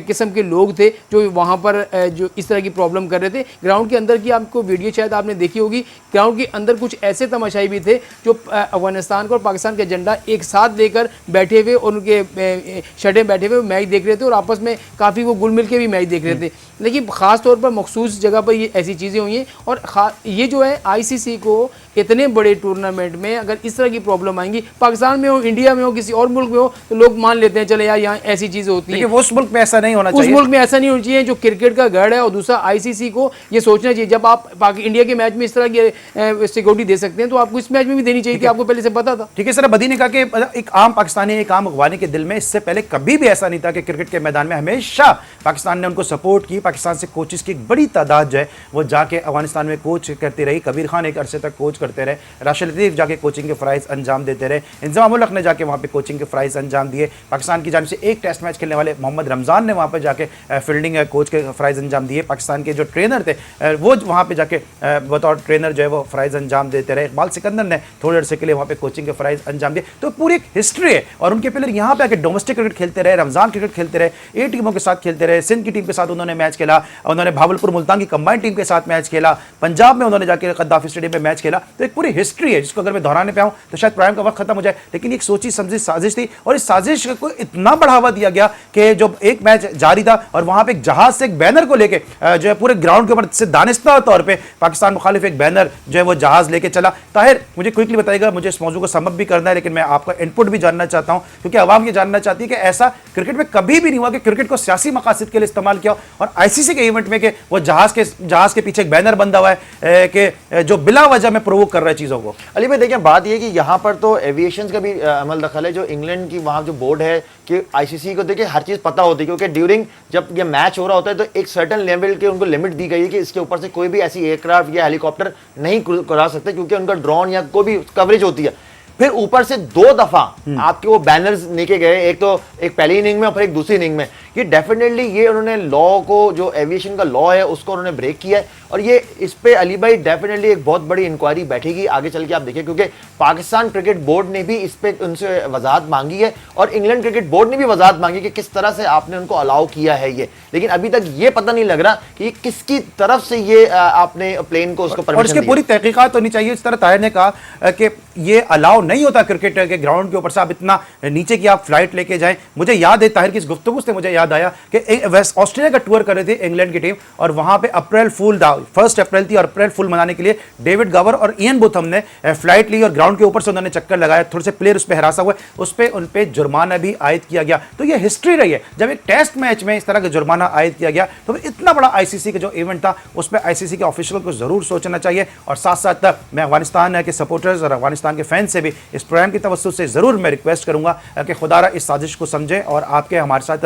[SPEAKER 3] किस्म के लोग थे जो वहाँ पर जो इस तरह की प्रॉब्लम कर रहे थे। ग्राउंड के अंदर की आपको वीडियो शायद आपने देखी होगी, ग्राउंड के अंदर कुछ ऐसे तमाशाई भी थे जो अफगानिस्तान को और पाकिस्तान का झंडा एक साथ लेकर बैठे हुए और उनके शर्टें बैठे हुए मैच देख रहे थे और आपस में काफ़ी वो घुल मिल के भी मैच देख रहे थे। लेकिन ख़ास तौर पर मखसूस जगह पर ये ऐसी चीज़ें हुई हैं। और ये जो है आईसीसी को इतने बड़े टूर्नामेंट में अगर इस तरह की प्रॉब्लम आएंगी, पाकिस्तान में हो, इंडिया में हो, किसी और मुल्क में हो, तो लोग मान लेते हैं चले यार यहाँ ऐसी चीज़ें होती हैं।
[SPEAKER 1] उस मुल्क में ऐसा नहीं होना चाहिए,
[SPEAKER 3] उस मुल्क में ऐसा नहीं होना चाहिए जो क्रिकेट का गढ़ है। और दूसरा आईसीसी को ये सोचना चाहिए, जब आप इंडिया के मैच में इस तरह की सिक्योरिटी दे सकते हैं तो आपको इस मैच में भी देनी चाहिए थी, आपको पहले से पता था।
[SPEAKER 1] ठीक है सर, बदी ने कहा कि एक आम पाकिस्तानी, एक आम अफगानी के दिल में इससे पहले कभी भी ऐसा नहीं था कि क्रिकेट के मैदान में हमेशा पाकिस्तान ने उनको सपोर्ट की। पाकिस्तान से कोचेस की एक बड़ी तादाद जो है वो जाके अफगानिस्तान में कोच करती रही। कबीर खान एक अरसे तक कोच करते रहे, राशिद लतीफ़ जाके कोचिंग के फ़राइज़ अंजाम देते रहे, इंज़माम उल हक़ ने जाके वहाँ पे कोचिंग के फ़राइज़ अंजाम दिए। पाकिस्तान की जानिब से एक टेस्ट मैच खेलने वाले मोहम्मद रमज़ान ने वहाँ पे जाके फील्डिंग कोच के फ़राइज़ अंजाम दिए। पाकिस्तान के जो ट्रेनर थे वो वहाँ पे जाके बतौर ट्रेनर जो है वो फ़राइज़ अंजाम देते रहे। इकबाल सिकंदर ने थोड़े अरसे के लिए वहाँ पे कोचिंग के फ़राइज़ अंजाम दिए। तो पूरी एक हिस्ट्री है और उनके प्लेयर यहाँ पे आके डोमेस्टिक क्रिकेट खेलते रहे, रमज़ान क्रिकेट खेलते रहे, 8 टीमों के साथ खेलते रहे। सिंध की टीम के साथ उन्होंने मैच खेला, उन्होंने भावलपुर मुल्तान की कंबाइंड टीम के साथ मैच खेला, पंजाब में उन्होंने जाके कद्दाफी स्टेडियम में मैच खेला। तो एक पूरी हिस्ट्री है जिसको अगर मैं दोहराने पे आऊँ तो शायद प्रोग्राम का वक्त खत्म हो जाए, लेकिन एक सोची समझी साजिश थी और इस साजिश को इतना बढ़ावा दिया गया कि जो एक मैच जारी था और वहां पे एक जहाज से एक बैनर को लेके जो है पूरे ग्राउंड के ऊपर से दानिस्ता तौर पे पाकिस्तान मुखालिफ एक बैनर जो है वो जहाज लेके चला। ताहिर मुझे क्विकली बताइएगा, मुझे इस मौजूद को समझ भी करना है लेकिन मैं आपका इनपुट भी जानना चाहता हूं क्योंकि आवाम ये जानना चाहती है कि ऐसा क्रिकेट में कभी भी नहीं हुआ कि क्रिकेट को सियासी मकासद के लिए इस्तेमाल किया और आईसीसी के इवेंट में कि वो जहाज के पीछे एक बैनर बंधा हुआ है कि जो बिला वजह में प्रोवोक कर रहा है चीजों को।
[SPEAKER 2] अली भाई देखिए, बात यह कि यहाँ पर तो एविएशन का भी अमल दखल है। जो इंग्लैंड की वहाँ जो बोर्ड है कि आईसीसी को देखिए हर चीज़ पता होती है क्योंकि ड्यूरिंग जब ये मैच हो रहा होता है तो एक सर्टेन लेवल के उनको लिमिट दी गई है कि इसके ऊपर से कोई भी ऐसी एयरक्राफ्ट या हेलीकॉप्टर नहीं करा सकते क्योंकि उनका ड्रोन या कोई भी कवरेज होती है। फिर ऊपर से 2 दफा आपके वो बैनर्स लेके गए, एक तो एक पहली इनिंग में और फिर एक दूसरी इनिंग में। ये डेफिनेटली ये उन्होंने लॉ को, जो एविएशन का लॉ है उसको उन्होंने ब्रेक किया है और ये इस पे अली भाई डेफिनेटली एक बहुत बड़ी इंक्वायरी बैठेगी आगे चल के। आप देखिए क्योंकि पाकिस्तान क्रिकेट बोर्ड ने भी इस पे उनसे वजाहत मांगी है और इंग्लैंड क्रिकेट बोर्ड ने भी वजाहत मांगी कि किस तरह से आपने उनको अलाउ किया है ये, लेकिन अभी तक ये पता नहीं लग रहा कि किसकी तरफ से ये आपने प्लेन को उसको परमिशन दी।
[SPEAKER 1] और इसकी पूरी तहकीकात होनी चाहिए। इस तरह ताहिर ने कहा कि ये अलाउ नहीं होता क्रिकेट के ग्राउंड के ऊपर से आप इतना नीचे की आप फ्लाइट लेके जाएं। मुझे याद है ताहिर की इस गुफ्तगू से मुझे याद आया कि वेस्ट ऑस्ट्रेलिया का टूर कर रही थी इंग्लैंड की टीम और वहां पे अप्रैल फूल था, 1 अप्रैल थी और अप्रैल फूल मनाने के लिए डेविड गवर और इयन बुथम ने फ्लाइट ली और ग्राउंड के ऊपर से उन्होंने चक्कर लगाया। थोड़े से प्लेयर उस पर हरासा हुए, उस पर उन पर जुर्माना भी आयद किया गया। तो ये हिस्ट्री रही है, जब एक टेस्ट मैच में इस तरह का जुर्माना आयद किया गया तो इतना बड़ा आईसीसी का जो इवेंट था उस पर आईसीसी के ऑफिशियल को जरूर सोचना चाहिए। और साथ साथ मैं अफगानिस्तान के सपोर्टर्स और अफगानिस्तान के फैंस से भी इस प्रोग्राम की तवज्जो से जरूर मैं रिक्वेस्ट करूंगा कि खुदारा इस साजिश को समझें और आपके हमारे साथ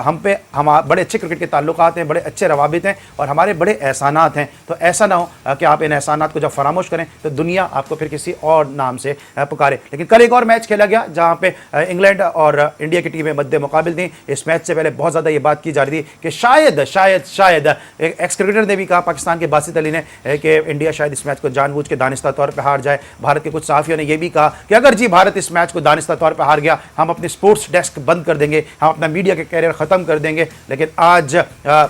[SPEAKER 1] हम पे हम बड़े अच्छे क्रिकेट के ताल्लुकात हैं, बड़े अच्छे रवाबित हैं और हमारे बड़े एहसानात हैं। तो ऐसा ना हो कि आप इन एहसानात को जब फरामोश करें तो दुनिया आपको फिर किसी और नाम से पुकारे। लेकिन कल एक और मैच खेला गया जहां पे इंग्लैंड और इंडिया की टीमें मद्दे मुकाबिल थी। इस मैच से पहले बहुत ज़्यादा ये बात की जा रही थी कि शायद एक एक्स क्रिकेटर ने भी कहा, पाकिस्तान के बासित अली ने, कि इंडिया शायद इस मैच को जानबूझ के दानिस्ता तौर पर हार जाए। भारत के कुछ सहाफ़ियों ने यह भी कहा कि अगर जी भारत इस मैच को दानिस्ता तौर पर हार गया हम अपने स्पोर्ट्स डेस्क बंद कर देंगे, हम अपना मीडिया के कैरियर ख़त्म कर देंगे। लेकिन आज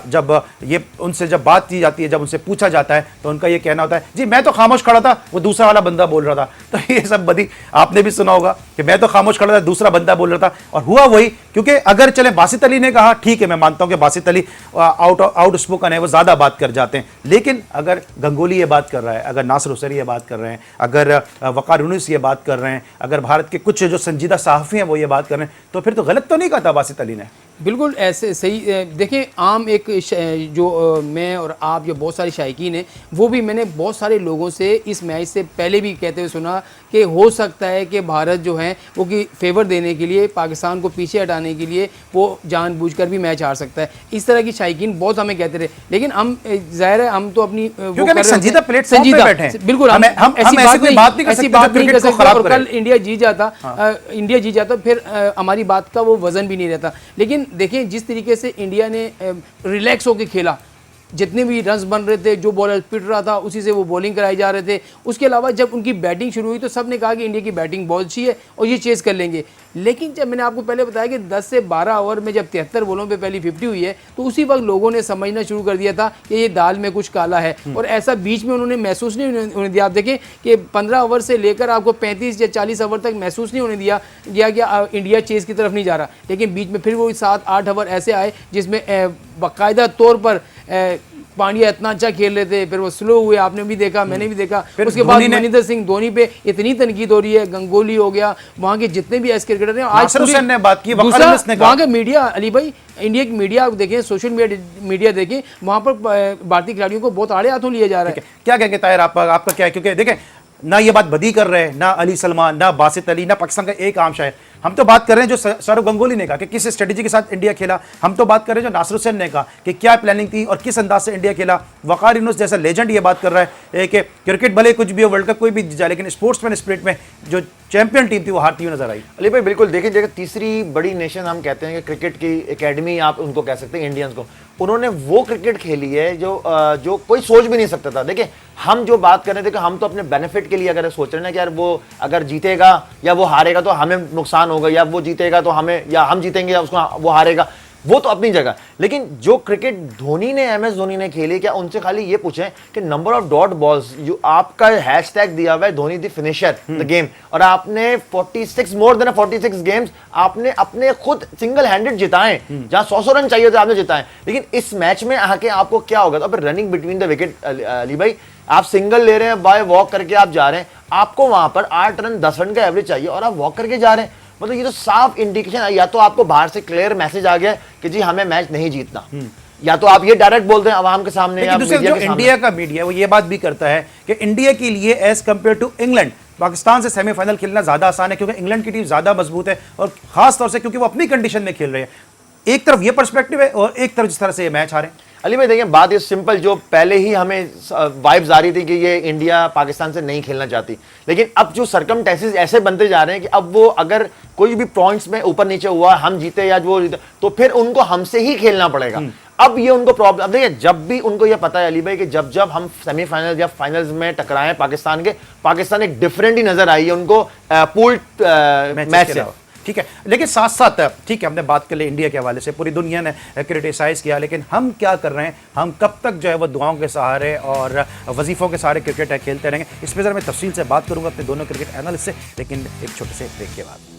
[SPEAKER 1] जब ये उनसे जब बात की जाती है, जब उनसे पूछा जाता है तो उनका ये कहना होता है जी मैं तो खामोश खड़ा था, वो दूसरा वाला बंदा बोल रहा था। तो ये सब बदी आपने भी सुना होगा कि मैं तो खामोश खड़ा था, दूसरा बंदा बोल रहा था और हुआ वही। क्योंकि अगर चले बासित अली ने कहा, ठीक है मैं मानता हूं कि बासित अली आउट स्पोकन है, वो ज्यादा बात कर जाते हैं, लेकिन अगर गंगोली ये बात कर रहा है, अगर नासिर हुसैनी ये बात कर रहे हैं, अगर वकार यूनुस ये बात कर रहे हैं, अगर भारत के कुछ जो संजीदा सहाफ़ी हैं वो ये बात कर रहे हैं, तो फिर तो गलत तो नहीं कहा था बासित अली ने।
[SPEAKER 3] बिल्कुल ऐसे सही। देखें आम एक जो मैं और आप जो बहुत सारे शायकीन हैं वो भी, मैंने बहुत सारे लोगों से इस मैच से पहले भी कहते हुए सुना कि हो सकता है कि भारत जो है वो कि फेवर देने के लिए, पाकिस्तान को पीछे हटाने के लिए वो जानबूझकर भी मैच हार सकता है। इस तरह की शायकीन बहुत हमें कहते रहे, लेकिन हम जाहिर है हम तो अपनी
[SPEAKER 1] संजीदा प्लेटफॉर्म पे बैठे हैं,
[SPEAKER 3] बिल्कुल हम ऐसी बात नहीं कर सकते। और कल इंडिया जीत जाता फिर हमारी बात का वो वजन भी नहीं रहता। लेकिन देखिए जिस तरीके से इंडिया ने रिलैक्स होकर खेला जितने भी रन्स बन रहे थे, जो बॉलर पिट रहा था उसी से वो बॉलिंग कराए जा रहे थे। उसके अलावा जब उनकी बैटिंग शुरू हुई तो सब ने कहा कि इंडिया की बैटिंग बहुत अच्छी है और ये चेस कर लेंगे। लेकिन जब मैंने आपको पहले बताया कि 10 से 12 ओवर में जब 73 बॉलों पे पहली 50 हुई है तो उसी वक्त लोगों ने समझना शुरू कर दिया था कि ये दाल में कुछ काला है। और ऐसा बीच में उन्होंने महसूस नहीं होने दिया। आप देखें कि 15 ओवर से लेकर आपको 35 या 40 ओवर तक महसूस नहीं होने दिया कि इंडिया चेस की तरफ नहीं जा रहा। लेकिन बीच में फिर वो 7-8 ओवर ऐसे आए जिसमें बाकायदा तौर पर पांड्या इतना अच्छा खेल रहे थे, फिर वो स्लो हुए, आपने भी देखा, मैंने भी देखा। उसके बाद महेंद्र सिंह धोनी पे इतनी तनकीद हो रही है, गंगोली हो गया, वहाँ के जितने भी ऐसे क्रिकेटर हैं। आज
[SPEAKER 1] ने बात की,
[SPEAKER 3] वहाँ का मीडिया, अली भाई, इंडिया की मीडिया आप देखें, सोशल मीडिया देखें, वहाँ पर भारतीय खिलाड़ियों को बहुत आड़े हाथों लिया जा रहा है।
[SPEAKER 1] क्या कहेंगे ताहिर, आपका क्या है? क्योंकि देखें ना ये बात बदी कर रहे हैं ना अली सलमान, ना बासित अली, ना पाकिस्तान का एक आम शायर। हम तो बात कर रहे हैं जो सौरव गंगोली ने कहा कि किस स्ट्रेटेजी के साथ इंडिया खेला। हम तो बात कर रहे हैं जो नासिर हुसैन ने कहा कि क्या प्लानिंग थी और किस अंदाज से इंडिया खेला। वकार यूनुस जैसा लेजेंड ये बात कर रहा है कि क्रिकेट भले कुछ भी हो, वर्ल्ड कप कोई भी जाए, लेकिन स्पोर्ट्समैन स्पिरिट में जो चैंपियन टीम थी वो हारती हुई नजर आई।
[SPEAKER 2] अली भाई बिल्कुल, देखिए जगह तीसरी बड़ी नेशन हम कहते हैं कि क्रिकेट की एकेडमी आप उनको कह सकते हैं, इंडियंस को। उन्होंने वो क्रिकेट खेली है जो कोई सोच भी नहीं सकता था। देखिए हम जो बात कर रहे थे कि हम तो अपने बेनिफिट के लिए अगर सोच रहे हैं ना कि यार वो अगर जीतेगा या वो हारेगा तो हमें नुकसान होगा, या वो जीतेगा तो हमें, या हम जीतेंगे या उसको वो हारेगा, वो तो अपनी जगह। लेकिन जो क्रिकेट धोनी ने, MS धोनी ने खेली, क्या उनसे खाली ये पूछें कि नंबर ऑफ डॉट बॉल्स, जो आपका हैशटैग दिया हुआ है Dhoni the finisher the game, और आपने 46 मोर देन 46 गेम्स आपने अपने खुद सिंगल हैंडेड जिताए, जहां 100 रन चाहिए थे आपने जिताए। लेकिन इस मैच में आके आपको क्या होगा? तो फिर running between the wicket, Ali भाई आप सिंगल ले रहे हैं, बाय वॉक करके आप जा रहे हैं, आपको वहां पर 8 रन 10 रन का एवरेज चाहिए और आप वॉक करके जा रहे हैं। मतलब ये तो साफ इंडिकेशन है, या तो आपको बाहर से क्लियर मैसेज आ गया कि जी हमें मैच नहीं जीतना, या तो आप ये डायरेक्ट बोलते हैं आवाम के सामने या मीडिया के सामने।
[SPEAKER 1] इंडिया का मीडिया वो ये बात भी करता है कि इंडिया के लिए as compare to England, Pakistan से सेमीफाइनल खेलना ज्यादा आसान है क्योंकि इंग्लैंड की टीम ज्यादा मजबूत है और खास तौर से क्योंकि वो अपनी कंडीशन में खेल रहे हैं। एक तरफ ये पर्सपेक्टिव है और एक तरफ जिस तरह से ये मैच हारे।
[SPEAKER 2] अली भाई देखिए बात ये सिंपल, जो पहले ही हमें वाइब्स आ रही थी कि ये इंडिया पाकिस्तान से नहीं खेलना चाहती, लेकिन अब जो सर्कमस्टेंसेस ऐसे बनते जा रहे हैं कि अब वो अगर कोई भी पॉइंट्स में ऊपर नीचे हुआ, हम जीते या वो जीते, तो फिर उनको हमसे ही खेलना पड़ेगा। अब ये उनको प्रॉब्लम, अब देखिए जब भी उनको ये पता है अली भाई कि जब जब हम सेमीफाइनल या फाइनल्स में टकराए पाकिस्तान के, पाकिस्तान एक डिफरेंट ही नजर आई है उनको पूल मैच से।
[SPEAKER 1] ठीक है, लेकिन साथ साथ ठीक है हमने बात कर ली इंडिया के हवाले से, पूरी दुनिया ने क्रिटिसाइज किया, लेकिन हम क्या कर रहे हैं? हम कब तक जो है वो दुआओं के सहारे और वजीफों के सहारे क्रिकेट खेलते रहेंगे? इस पर जरा मैं तफसील से बात करूंगा अपने दोनों क्रिकेट एनालिस्ट से, लेकिन एक छोटे से ब्रेक के बाद।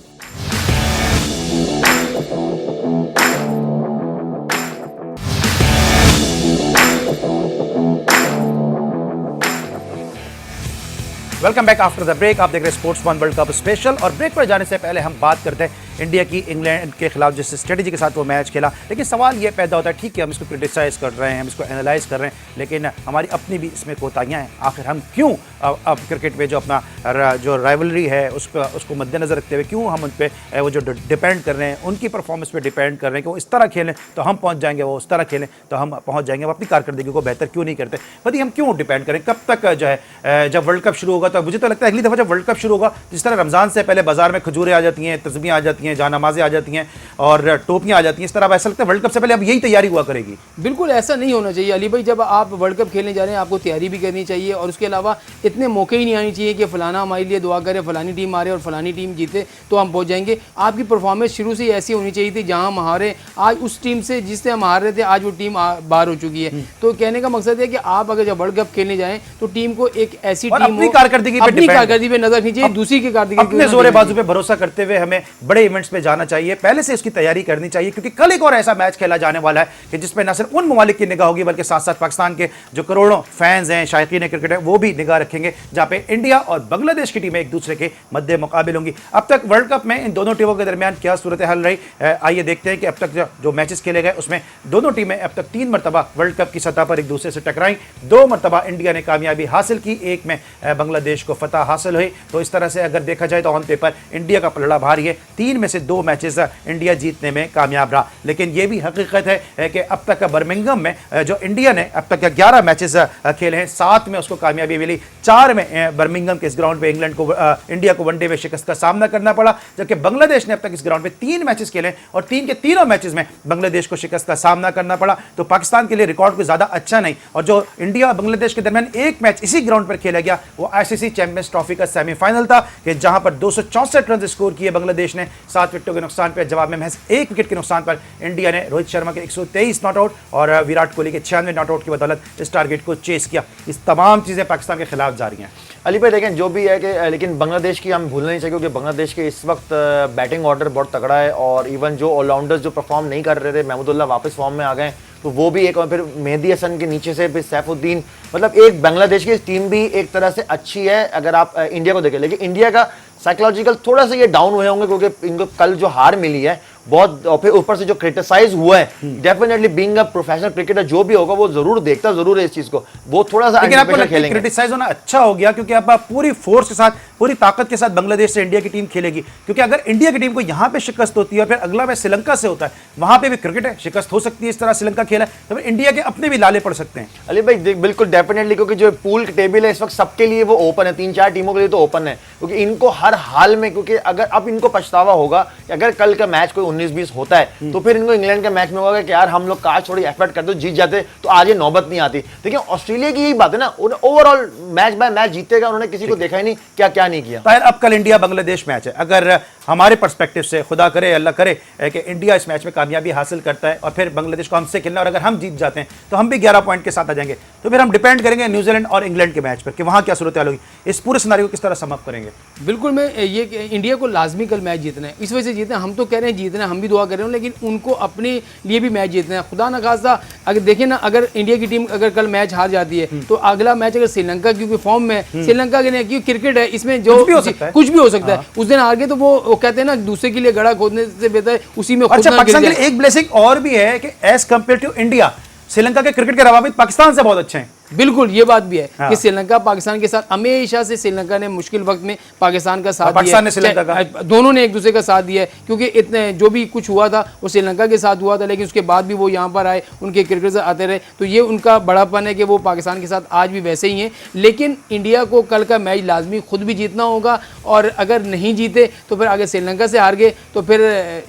[SPEAKER 1] Welcome back after the break. आप देख रहे हैं sports one world cup special, और ब्रेक पर जाने से पहले हम बात करते हैं इंडिया की इंग्लैंड के खिलाफ जिस स्ट्रेटेजी के साथ वो मैच खेला। लेकिन सवाल ये पैदा होता है, ठीक है हम इसको क्रिटिसाइज कर रहे हैं, हम इसको एनालाइज कर रहे हैं, लेकिन हमारी अपनी भी इसमें कोताहियाँ हैं। आखिर हम क्यों अब क्रिकेट में जो अपना जो राइवलरी है उसको मद्देनजर रखते हुए क्यों हम उन पर वो जो डिपेंड कर रहे हैं, उनकी परफॉर्मेंस पर डिपेंड कर रहे हैं कि वो इस तरह खेलें तो हम पहुँच जाएंगे, वो उस तरह खेलें तो हम पहुँच जाएंगे, वो अपनी कारकर्दगी को बेहतर क्यों नहीं करते? भाई हम क्यों डिपेंड करें? कब तक जो है जब वर्ल्ड कप शुरू होगा, तो मुझे तो लगता है अगली दफ़ा जब वर्ल्ड कप शुरू होगा, जिस तरह रमज़ान से पहले बाजार में खजूरें आ जाती हैं, तस्बीहें आ जाती हैं, जानमाज़ें आ जाती हैं और टोपियां आ जाती हैं, इस तरह ऐसा लगता है वर्ल्ड कप से पहले अब यही तैयारी हुआ करेगी।
[SPEAKER 3] बिल्कुल ऐसा नहीं होना चाहिए अली भाई। जब आप वर्ल्ड कप खेलने जा रहे हैं आपको तैयारी भी करनी चाहिए, और उसके अलावा इतने मौके ही नहीं आनी चाहिए कि फलाना हमारे लिए दुआ करे, फलानी टीम हारे और फलानी टीम जीते तो हम पहुंच जाएंगे। आपकी परफॉर्मेंस शुरू से ही ऐसी होनी चाहिए थी, जहां हम हारे, आज उस टीम से जिससे हम हार रहे थे आज वो टीम बाहर हो चुकी है। तो कहने का मकसद है कि आप अगर जब वर्ल्ड कप खेलने जाएं तो टीम को एक ऐसी टीम
[SPEAKER 1] अपनी कारकर्दगी पे
[SPEAKER 3] नजर रखनी चाहिए, दूसरी की कारकर्दगी
[SPEAKER 1] अपने जोरे बाजू पे भरोसा करते हुए हमें बड़े इवेंट्स पे जाना चाहिए, पहले से उसकी तैयारी करनी चाहिए, क्योंकि कल एक और ऐसा मैच खेला जाने वाला है कि जिसमें न सिर्फ उन ममालिक की निगाह होगी बल्कि साथ साथ पाकिस्तान के जो करोड़ों फैंस हैं, शायकीन क्रिकेट है, वो भी निगाह रखेंगे, जहां पे इंडिया और बांग्लादेश की टीमें एक दूसरे के मद्दे मुकाबिल होंगी। अब तक वर्ल्ड कप में इन दोनों टीमों के दरमियान क्या सूरत हाल रही, आइए देखते हैं कि अब तक जो मैचेस खेले गए उसमें दोनों टीमें अब तक 3 मरतबा वर्ल्ड कप की सतह पर एक दूसरे से टकराई। 2 मरतबा इंडिया ने कामयाबी हासिल की, एक में बांग्लादेश को फतह हासिल हुई। तो इस तरह से अगर देखा जाए तो ऑन पेपर इंडिया का पलड़ा भारी है। 3 में से 2 मैचेस इंडिया जीतने में कामयाब रहा। लेकिन ये भी हकीकत है कि अब तक बर्मिंघम में जो इंडिया ने अब तक 11 मैचेस खेले हैं, 7 में उसको कामयाबी मिली, 4 में बर्मिंघम के इस ग्राउंड पे इंडिया को वनडे में शिकस्त का सामना करना पड़ा, जबकि बांग्लादेश ने अब तक इस ग्राउंड पे 3 मैचेस खेले और 3 के तीनों मैचेस में बांग्लादेश को शिकस्त का सामना करना पड़ा। तो पाकिस्तान के लिए रिकॉर्ड कोई ज्यादा अच्छा नहीं। और जो इंडिया और बांग्लादेश के दरमियान एक मैच इसी ग्राउंड पर खेला गया वो आईसीसी चैंपियंस ट्रॉफी का सेमीफाइनल था, कि जहां पर 264 रन स्कोर किए बांग्लादेश ने 7 विकेटों के नुकसान पर। जवाब में महज 1 विकेट के नुकसान पर इंडिया ने रोहित शर्मा के 123 नॉट आउट और विराट कोहली के 96 नॉट आउट की बदौलत इस टारगेट को चेस किया। इस तमाम चीजें पाकिस्तान के खिलाफ जारी हैं।
[SPEAKER 2] अली भाई देखें जो भी है कि लेकिन बांग्लादेश की हम भूलना नहीं चाहिए, क्योंकि बांग्लादेश के इस वक्त बैटिंग ऑर्डर बहुत तगड़ा है और इवन जो ऑलराउंडर्स जो परफॉर्म नहीं कर रहे थे, महमूदुल्लाह वापस फॉर्म में आ गए, तो वो भी एक, और फिर मेहदी हसन के नीचे से फिर सैफुद्दीन, मतलब एक बांग्लादेश की टीम भी एक तरह से अच्छी है अगर आप इंडिया को देखें। लेकिन इंडिया का साइकोलॉजिकल थोड़ा सा ये डाउन हुए होंगे, क्योंकि इनको कल जो हार मिली है बहुत, और फिर ऊपर से जो क्रिटिसाइज हुआ है, definitely being a professional cricketer जो भी होगा वो जरूर देखता जरूर है इस चीज को, वो थोड़ा सा
[SPEAKER 1] लेकिन आपको लगता है क्रिटिसाइज होना अच्छा हो गया, क्योंकि अब पूरी फोर्स के साथ, पूरी ताकत के साथ बांग्लादेश से इंडिया की टीम खेलेगी। क्योंकि अगर इंडिया की टीम को यहां पे शिकस्त होती है और फिर अगला मैच श्रीलंका से होता है, वहां पे भी क्रिकेट है, शिकस्त हो सकती है, इस तरह श्रीलंका खेला है, तो फिर इंडिया के अपने भी लाले पड़ सकते हैं।
[SPEAKER 2] अली भाई बिल्कुल डेफिनेटली, क्योंकि जो पूल टेबल है इस वक्त सबके लिए वो ओपन है, 3-4 टीमों के लिए तो ओपन है, क्योंकि इनको हर हाल में, क्योंकि अगर अब इनको पछतावा होगा कि अगर कल का मैच कोई 19-20 होता है तो फिर इनको इंग्लैंड के मैच में होगा कि यार हम लोग काश थोड़ी एफर्ट करते, जीत जाते तो आज ये नौबत नहीं आती। देखिए ऑस्ट्रेलिया की यही बात है ना, ओवरऑल मैच बाय मैच जीतेगा, उन्होंने किसी को देखा ही नहीं क्या क्या नहीं किया।
[SPEAKER 1] ताहिर अब कल इंडिया बांग्लादेश मैच है, अगर हमारे पर्सपेक्टिव से खुदा करे अल्लाह करे कि इंडिया इस मैच में कामयाबी हासिल करता है और फिर बांग्लादेश को हमसे खेलना, और अगर हम जीत जाते हैं तो हम भी 11 पॉइंट के साथ आ जाएंगे, तो फिर हम डिपेंड करेंगे न्यूजीलैंड और इंग्लैंड के मैच पर कि वहां क्या सूरत हाल होगी। इस पूरे सिनारियो को किस तरह समाप्त करेंगे?
[SPEAKER 3] बिल्कुल, मैं ये इंडिया को लाजमी कल मैच जीतना है, इस वजह से जीतना है। हम तो कह रहे हैं जीतना है, हम भी दुआ कर रहे हैं, लेकिन उनको अपने लिए भी मैच जीतना है। खुदा न खास्ता अगर देखें ना, अगर इंडिया की टीम अगर कल मैच हार जाती है तो अगला मैच अगर श्रीलंका, क्योंकि फॉर्म में श्रीलंका के नहीं, क्योंकि क्रिकेट है, इसमें जो कुछ भी हो सकता है। उस दिन हार गए तो वो कहते हैं ना, दूसरे के लिए गड़ा खोदने से बेहतर है उसी में।
[SPEAKER 1] अच्छा, पाकिस्तान के लिए एक ब्लेसिंग और भी है कि as compare to India, Sri Lanka के क्रिकेट के रवाबित पाकिस्तान से बहुत अच्छे हैं।
[SPEAKER 3] बिल्कुल, ये बात भी है कि श्रीलंका पाकिस्तान के साथ हमेशा से, श्रीलंका ने मुश्किल वक्त में पाकिस्तान का साथ दिया है, दोनों ने एक दूसरे का साथ दिया है, क्योंकि इतने जो भी कुछ हुआ था वो श्रीलंका के साथ हुआ था, लेकिन उसके बाद भी वो यहाँ पर आए, उनके क्रिकेटर्स आते रहे, तो ये उनका बड़ापन है कि वो पाकिस्तान के साथ आज भी वैसे ही हैं। लेकिन इंडिया को कल का मैच लाजमी खुद भी जीतना होगा, और अगर नहीं जीते तो फिर आगे श्रीलंका से हार गए तो फिर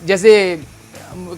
[SPEAKER 3] जैसे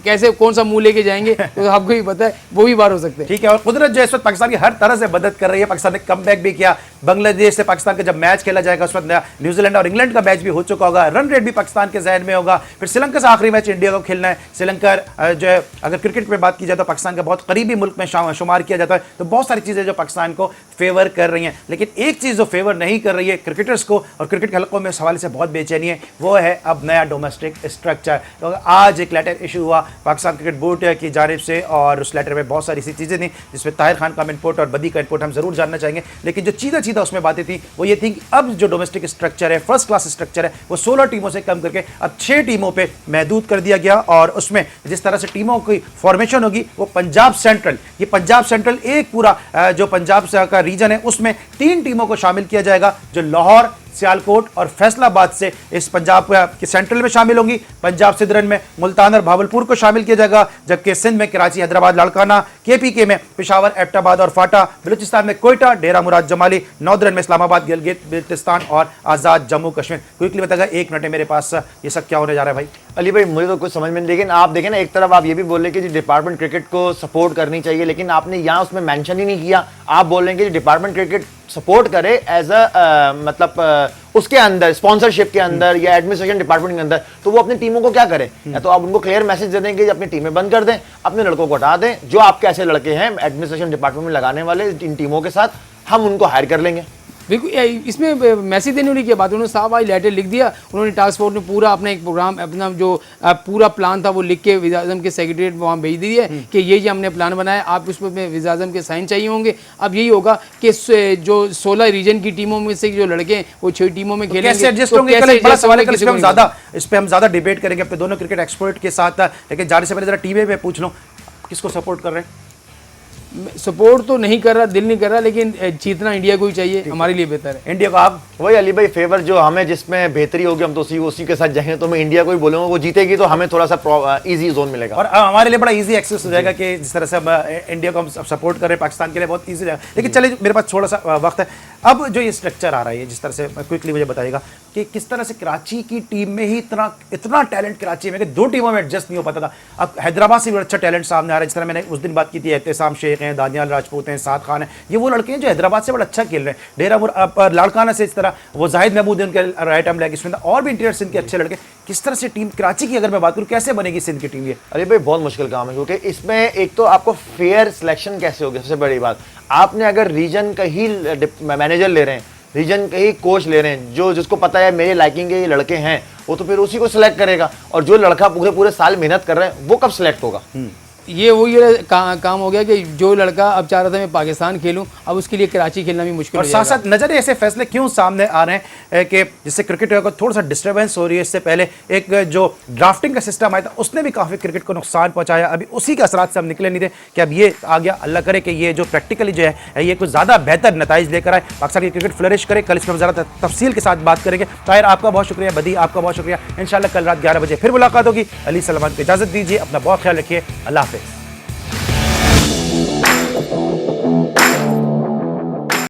[SPEAKER 3] कैसे कौन सा मुंह लेके जाएंगे तो आपको ही पता है, वो भी बार हो सकते हैं।
[SPEAKER 1] ठीक है, और कुदरत जो इस वक्त पाकिस्तान की हर तरह से मदद कर रही है। पाकिस्तान ने कमबैक भी किया, बांग्लादेश से पाकिस्तान का जब मैच खेला जाएगा उस वक्त न्यूजीलैंड और इंग्लैंड का मैच भी हो चुका होगा, रन रेट भी पाकिस्तान के जहन में होगा। फिर श्रीलंका से आखिरी मैच इंडिया को खेलना है। श्रीलंका जो है, अगर क्रिकेट में बात की जाए तो पाकिस्तान का बहुत करीबी मुल्क में शुमार किया जाता है, तो बहुत सारी चीजें जो पाकिस्तान को फेवर कर रही हैं। लेकिन एक चीज जो फेवर नहीं कर रही है क्रिकेटर्स को और क्रिकेट के हलकों में इस हवाले से बहुत बेचैनी है, वो है अब नया डोमेस्टिक स्ट्रक्चर। तो आज एक लेटर इशू हुआ पाकिस्तान क्रिकेट बोर्ड की जानिब से, और उस लेटर में बहुत सारी ऐसी चीज़ें थी जिसमें ताहिर खान का इनपुट और बदी का इनपुट हम जरूर जानना चाहेंगे। लेकिन जो चीज़ा उसमें बातें थी वो ये थी कि अब जो डोमेस्टिक स्ट्रक्चर है, फर्स्ट क्लास स्ट्रक्चर है, वो 16 टीमों से कम करके अब 6 टीमों पे महदूद कर दिया गया। और उसमें जिस तरह से टीमों की फॉर्मेशन होगी वो पंजाब सेंट्रल, ये पंजाब सेंट्रल एक पूरा जो पंजाब का रीजन है उसमें 3 टीमों को शामिल किया जाएगा, जो लाहौर, सियालकोट और फैसलाबाद से इस पंजाब के सेंट्रल में शामिल होंगी। पंजाब सिदरन में मुल्तान और भावलपुर को शामिल किया जाएगा, जबकि सिंध में कराची, हैदराबाद, लाड़काना, केपीके में पेशावर, एबटाबाद और फाटा, बलूचिस्तान में कोयटा, डेरा मुराद जमाली, नौदरन में इस्लामाबाद, गिलगित बिल्तिस्तान और आज़ाद जम्मू कश्मीर। क्विकली बताएगा, 1 मिनट है मेरे पास, ये सब क्या होने जा रहा है भाई?
[SPEAKER 2] अली भाई मुझे तो कुछ समझ में नहीं, लेकिन आप देखें ना, एक तरफ आप ये भी बोल रहे कि डिपार्टमेंट क्रिकेट को सपोर्ट करनी चाहिए, लेकिन आपने यहाँ उसमें मेंशन ही नहीं किया। आप बोल रहे हैं कि डिपार्टमेंट क्रिकेट सपोर्ट करे एज अ मतलब उसके अंदर स्पॉन्सरशिप के अंदर या एडमिनिस्ट्रेशन डिपार्टमेंट के अंदर, तो वो अपनी टीमों को क्या करे? या तो आप उनको क्लियर मैसेज दे दें कि अपनी टीमें बंद कर दें, अपने लड़कों को हटा दें, जो आपके ऐसे लड़के हैं एडमिनिस्ट्रेशन डिपार्टमेंट में लगाने वाले इन टीमों के साथ, हम उनको हायर कर लेंगे।
[SPEAKER 3] बिल्कुल, इसमें मैसेज देने वाली क्या बात है, उन्होंने साहब आज लेटर लिख दिया, उन्होंने टास्क फोर्स ने पूरा अपना एक प्रोग्राम, अपना जो पूरा प्लान था वो लिख के वज़ीर-ए-आज़म के सेक्रेटरीट वहाँ भेज दिया है कि ये हमने प्लान बनाया, आप उस पर वज़ीर-ए-आज़म के साइन चाहिए होंगे। अब यही होगा कि जो 16 रीजन की टीमों में से जो लड़के हैं वो 6 टीमों में खेलेंगे।
[SPEAKER 1] कैसे एडजस्ट होंगे? इस पे हम ज़्यादा डिबेट करेंगे अपने दोनों क्रिकेट एक्सपर्ट के साथ, लेकिन जाने से पहले जरा टीवी पे पूछ लो, किसको सपोर्ट कर रहे हैं?
[SPEAKER 3] सपोर्ट तो नहीं कर रहा, दिल नहीं कर रहा, लेकिन जीतना इंडिया को ही चाहिए, हमारे लिए बेहतर है।
[SPEAKER 1] इंडिया को आप
[SPEAKER 2] वही अली भाई फेवर जो हमें जिसमें बेहतरी होगी हम तो उसी के साथ जाएंगे। तो मैं इंडिया को ही बोलूंगा, वो जीतेगी तो हमें थोड़ा सा इजी जोन मिलेगा
[SPEAKER 1] और हमारे लिए बड़ा इजी एक्सेस हो जाएगा कि जिस तरह से हम इंडिया को हम सपोर्ट कर रहे हैं, पाकिस्तान के लिए बहुत इजी जाएगा। लेकिन चलिए मेरे पास थोड़ा सा वक्त है। अब जो ये स्ट्रक्चर आ रहा है, जिस तरह से क्विकली मुझे बताइएगा कि किस तरह से कराची की टीम में ही इतना टैलेंट कराची में कि 2 टीमों में एडजस्ट नहीं हो पाता था। अब हैदराबाद से भी अच्छा टैलेंट सामने आ रहा है। जिस तरह मैंने उस दिन बात की थी, एहतेसाम शेख हैं, दानियाल राजपूत हैं, साद खान हैं, ये वो लड़के हैं जो हैदराबाद से बड़ा अच्छा खेल रहे हैं। डेरा लाड़काना से इस तरह वो जाहिद महमूद है, उनके राइट आर्म लेग स्पिनर, और भी इंटीरियर सिंध के अच्छे लड़के। किस तरह से टीम कराची की अगर मैं बात करूँ, कैसे बनेगी सिंध की टीम ये?
[SPEAKER 2] अरे भाई बहुत मुश्किल काम है, क्योंकि इसमें एक तो आपको फेयर सिलेक्शन कैसे होगी, सबसे बड़ी बात। आपने अगर रीजन का ही मैनेजर ले रहे हैं, रीजन के ही कोच ले रहे हैं, जिसको पता है मेरे लाइकिंग के ये लड़के हैं, वो तो फिर उसी को सिलेक्ट करेगा। और जो लड़का पूरे साल मेहनत कर रहा है वो कब सिलेक्ट होगा?
[SPEAKER 3] ये वही काम हो गया कि जो लड़का अब चाह रहा था मैं पाकिस्तान खेलूं, अब उसके लिए कराची खेलना भी मुश्किल
[SPEAKER 1] और
[SPEAKER 3] हो
[SPEAKER 1] साथ
[SPEAKER 3] जाएगा।
[SPEAKER 1] साथ नजर ऐसे फैसले क्यों सामने आ रहे हैं कि जिससे क्रिकेट को थोड़ा सा डिस्टर्बेंस हो रही है। इससे पहले एक जो ड्राफ्टिंग का सिस्टम आया था उसने भी काफ़ी क्रिकेट को नुकसान पहुंचाया। अभी उसी के असरात से हम निकले नहीं थे कि अब ये आ गया। अल्लाह करे कि ये जो प्रैक्टिकली जो है ये कुछ ज़्यादा बेहतर नताइज लेकर आए, पाकिस्तान की क्रिकेट फ्लरिश करे। कल इसमें ज़्यादा तफसील के साथ बात करेंगे। ताहिर आपका बहुत शुक्रिया, बदी आपका बहुत शुक्रिया। इंशाल्लाह कल रात 11 बजे फिर मुलाकात होगी। अली सलमान को इजाज़त दीजिए, अपना बहुत ख्याल रखिए। अल्लाह हाफ़िज़।